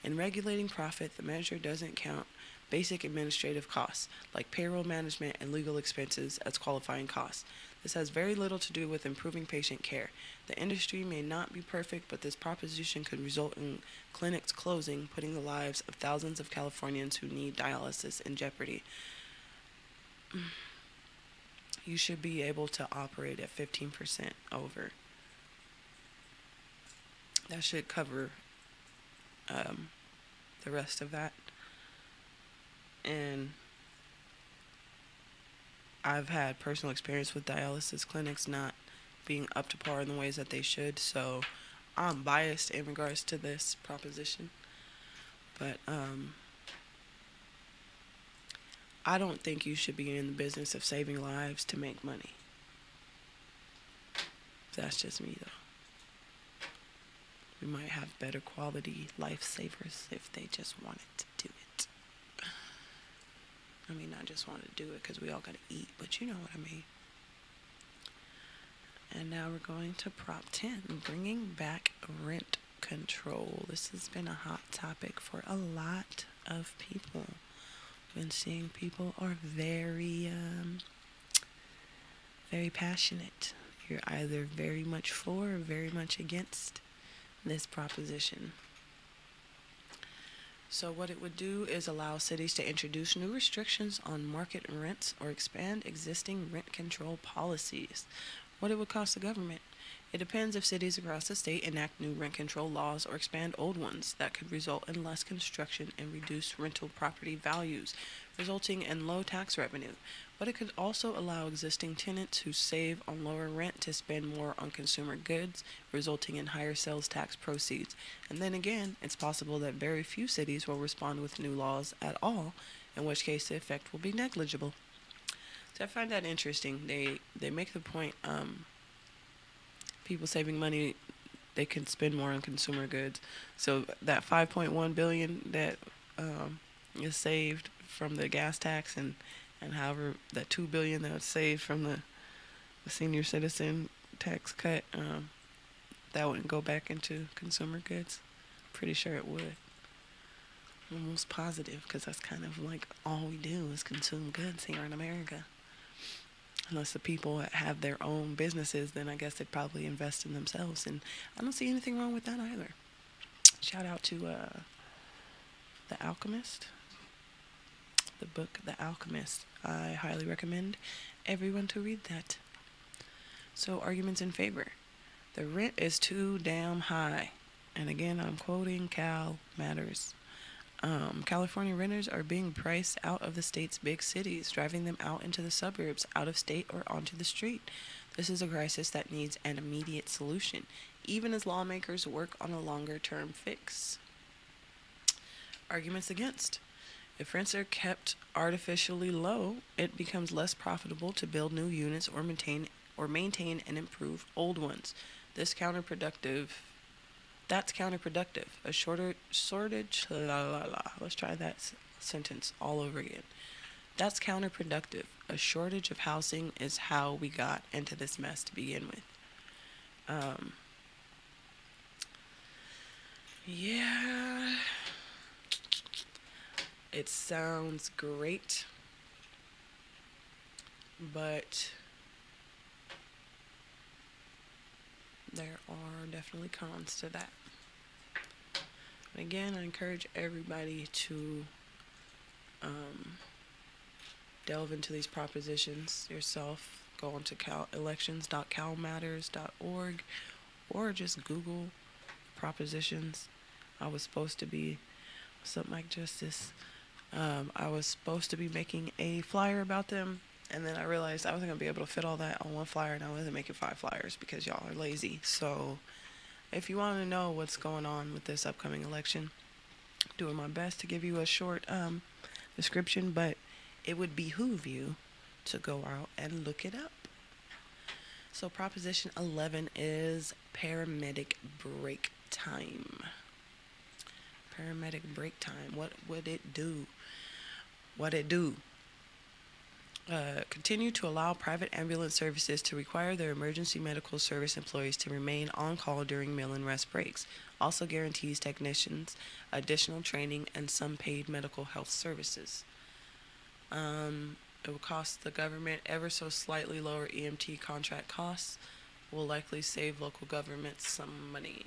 In regulating profit, the measure doesn't count basic administrative costs, like payroll management and legal expenses, as qualifying costs. This has very little to do with improving patient care. The industry may not be perfect, but this proposition could result in clinics closing, putting the lives of thousands of Californians who need dialysis in jeopardy. You should be able to operate at 15% over. That should cover the rest of that. And I've had personal experience with dialysis clinics not being up to par in the ways that they should, so I'm biased in regards to this proposition. But I don't think you should be in the business of saving lives to make money. That's just me, though. We might have better quality lifesavers if they just wanted to do it. I mean, not just want to do it because we all got to eat, but you know what I mean. And now we're going to Prop 10, bringing back rent control. This has been a hot topic for a lot of people. Been seeing people are very passionate. You're either very much for or very much against this proposition. So what it would do is allow cities to introduce new restrictions on market rents or expand existing rent control policies. What it would cost the government? It depends if cities across the state enact new rent control laws or expand old ones that could result in less construction and reduce rental property values, resulting in low tax revenue. but it could also allow existing tenants who save on lower rent to spend more on consumer goods, resulting in higher sales tax proceeds. And then again, it's possible that very few cities will respond with new laws at all, in which case the effect will be negligible. So I find that interesting. They make the point, people saving money, they can spend more on consumer goods. So that 5.1 billion that is saved from the gas tax, and however that 2 billion that was saved from the senior citizen tax cut, that wouldn't go back into consumer goods. Pretty sure it would. Almost positive, because that's kind of like all we do is consume goods here in America. Unless the people have their own businesses, then I guess they'd probably invest in themselves, and I don't see anything wrong with that either. Shout out to The Alchemist. The book The Alchemist. I highly recommend everyone to read that. So, arguments in favor. The rent is too damn high. And again, I'm quoting Cal Matters. California renters are being priced out of the state's big cities, driving them out into the suburbs, out of state, or onto the street. This is a crisis that needs an immediate solution, even as lawmakers work on a longer-term fix. Arguments against. If rents are kept artificially low, it becomes less profitable to build new units or maintain and improve old ones. That's counterproductive. A shortage. Let's try that sentence all over again. That's counterproductive. A shortage of housing is how we got into this mess to begin with. Yeah. It sounds great, but there are definitely cons to that. And again, I encourage everybody to delve into these propositions yourself. Go onto elections.calmatters.org or just Google propositions. I was supposed to be, what's up, Mike Justice? I was supposed to be making a flyer about them, and then I realized I wasn't going to be able to fit all that on one flyer, and I wasn't making 5 flyers because y'all are lazy. So if you want to know what's going on with this upcoming election, I'm doing my best to give you a short description, but it would behoove you to go out and look it up. So Proposition 11 is paramedic break time. Paramedic break time. What would it do? Continue to allow private ambulance services to require their emergency medical service employees to remain on call during meal and rest breaks. Also guarantees technicians additional training and some paid medical health services. It will cost the government ever so slightly lower EMT contract costs. Will likely save local governments some money.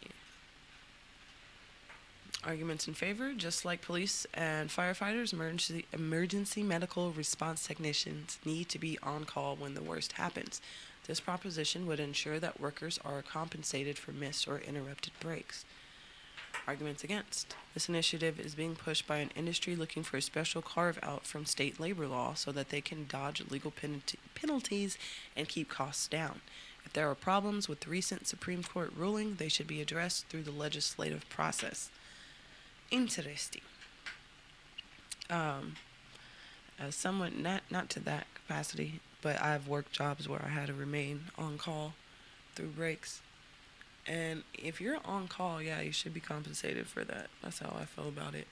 Arguments in favor. Just like police and firefighters, emergency medical response technicians need to be on call when the worst happens. This proposition would ensure that workers are compensated for missed or interrupted breaks. Arguments against. This initiative is being pushed by an industry looking for a special carve-out from state labor law so that they can dodge legal penalties and keep costs down. If there are problems with the recent Supreme Court ruling, they should be addressed through the legislative process. Interesting. Somewhat not to that capacity, but I've worked jobs where I had to remain on call through breaks. And if you're on call, yeah, you should be compensated for that. That's how I feel about it.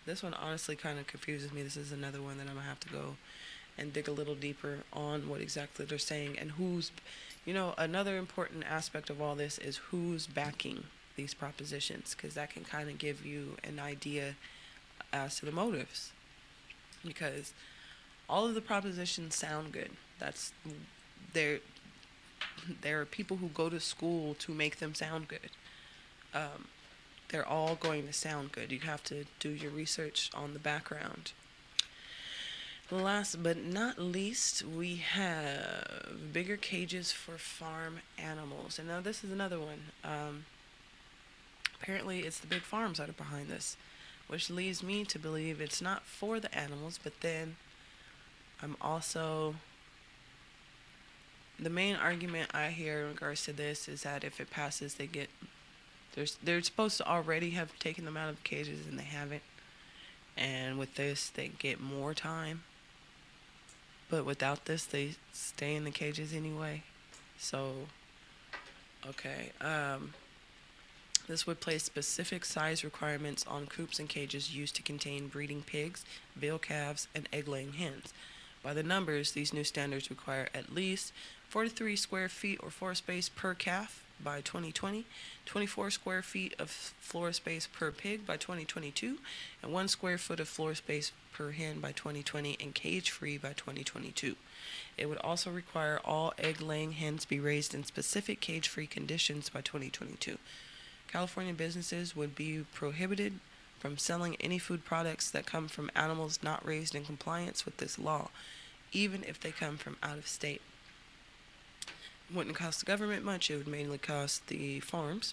This one honestly kind of confuses me. This is another one that I'm going to have to go and dig a little deeper on what exactly they're saying and who's, another important aspect of all this is who's backing these propositions, because that can kind of give you an idea as to the motives. Because all of the propositions sound good. There are people who go to school to make them sound good. They're all going to sound good. You have to do your research on the background. Last but not least, we have bigger cages for farm animals. And now this is another one. Apparently it's the big farms that are behind this, which leads me to believe it's not for the animals, but then I'm also, the main argument I hear in regards to this is that if it passes, they're supposed to already have taken them out of the cages and they haven't. And with this, they get more time. But without this, they stay in the cages anyway. So, okay. This would place specific size requirements on coops and cages used to contain breeding pigs, veal calves, and egg-laying hens. By the numbers, these new standards require at least 43 square feet or floor space per calf by 2020, 24 square feet of floor space per pig by 2022, and 1 square foot of floor space per hen by 2020, and cage-free by 2022. It would also require all egg-laying hens be raised in specific cage-free conditions by 2022. California businesses would be prohibited from selling any food products that come from animals not raised in compliance with this law, even if they come from out of state. It wouldn't cost the government much, it would mainly cost the farms.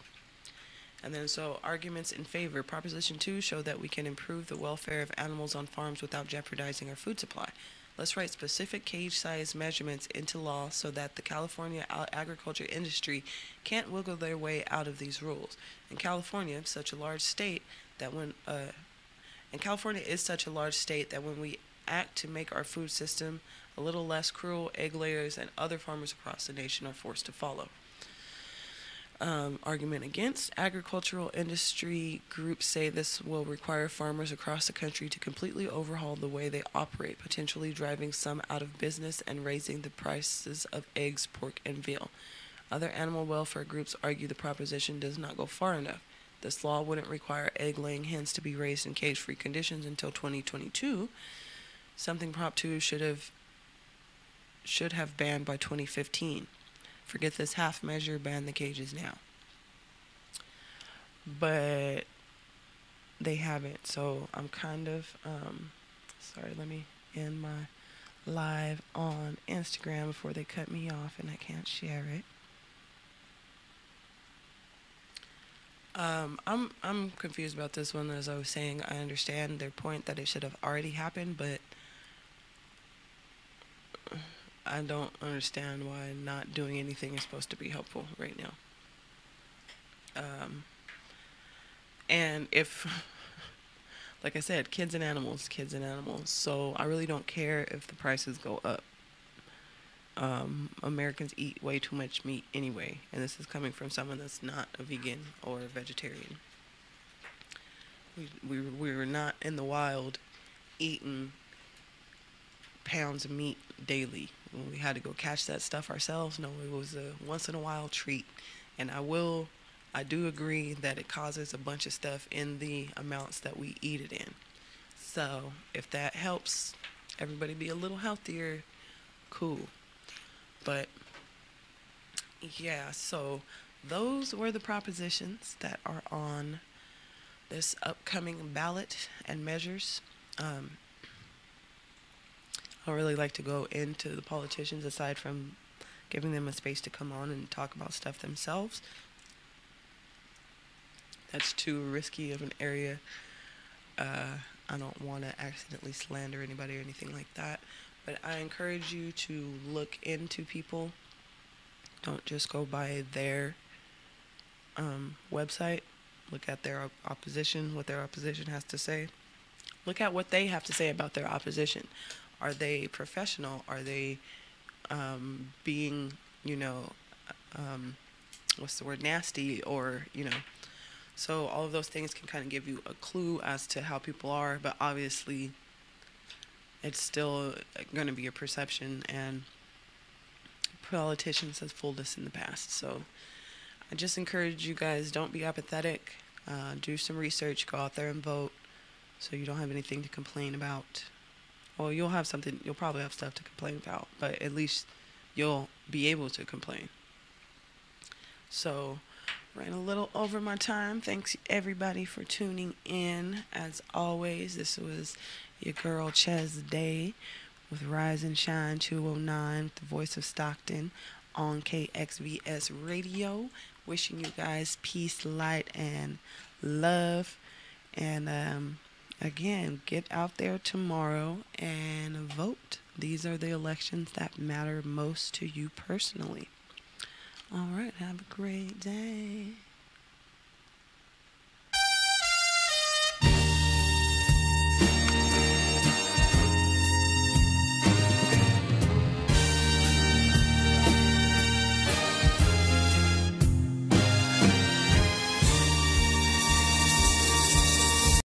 And then so arguments in favor. Proposition 2 show that we can improve the welfare of animals on farms without jeopardizing our food supply. Let's write specific cage size measurements into law so that the California agriculture industry can't wiggle their way out of these rules. In California, such a large state that when California is such a large state that when we act to make our food system a little less cruel, egg layers and other farmers across the nation are forced to follow. Argument against. Agricultural industry groups say this will require farmers across the country to completely overhaul the way they operate, potentially driving some out of business and raising the prices of eggs, pork, and veal. Other animal welfare groups argue the proposition does not go far enough. This law wouldn't require egg-laying hens to be raised in cage-free conditions until 2022, something Prop 2 should have banned by 2015. Forget this half measure, ban the cages now. But they haven't, so I'm kind of, sorry, let me end my live on Instagram before they cut me off and I can't share it. I'm confused about this one. As I was saying, I understand their point that it should have already happened, but I don't understand why not doing anything is supposed to be helpful right now. And if, like I said, kids and animals. So I really don't care if the prices go up. Americans eat way too much meat anyway, and this is coming from someone that's not a vegan or a vegetarian. We were not in the wild eating pounds of meat daily. We had to go catch that stuff ourselves. No, it was a once in a while treat. And I do agree that it causes a bunch of stuff in the amounts that we eat it in. So if that helps everybody be a little healthier, cool. But yeah, so those were the propositions that are on this upcoming ballot and measures. I don't really like to go into the politicians aside from giving them a space to come on and talk about stuff themselves. That's too risky of an area. I don't want to accidentally slander anybody or anything like that. But I encourage you to look into people. Don't just go by their website. Look at their opposition, what their opposition has to say. Look at what they have to say about their opposition. Are they professional? Are they being, what's the word, nasty? Or, so all of those things can kind of give you a clue as to how people are. But obviously, it's still going to be a perception, and politicians have fooled us in the past. So I just encourage you guys, don't be apathetic. Do some research, go out there and vote so you don't have anything to complain about. Well, you'll probably have stuff to complain about, but at least you'll be able to complain. So, ran a little over my time. Thanks everybody for tuning in. As always, this was your girl Ches Day with Rise and Shine 209, the voice of Stockton on KXVS Radio. Wishing you guys peace, light, and love. And Again, get out there tomorrow and vote. These are the elections that matter most to you personally. All right, have a great day.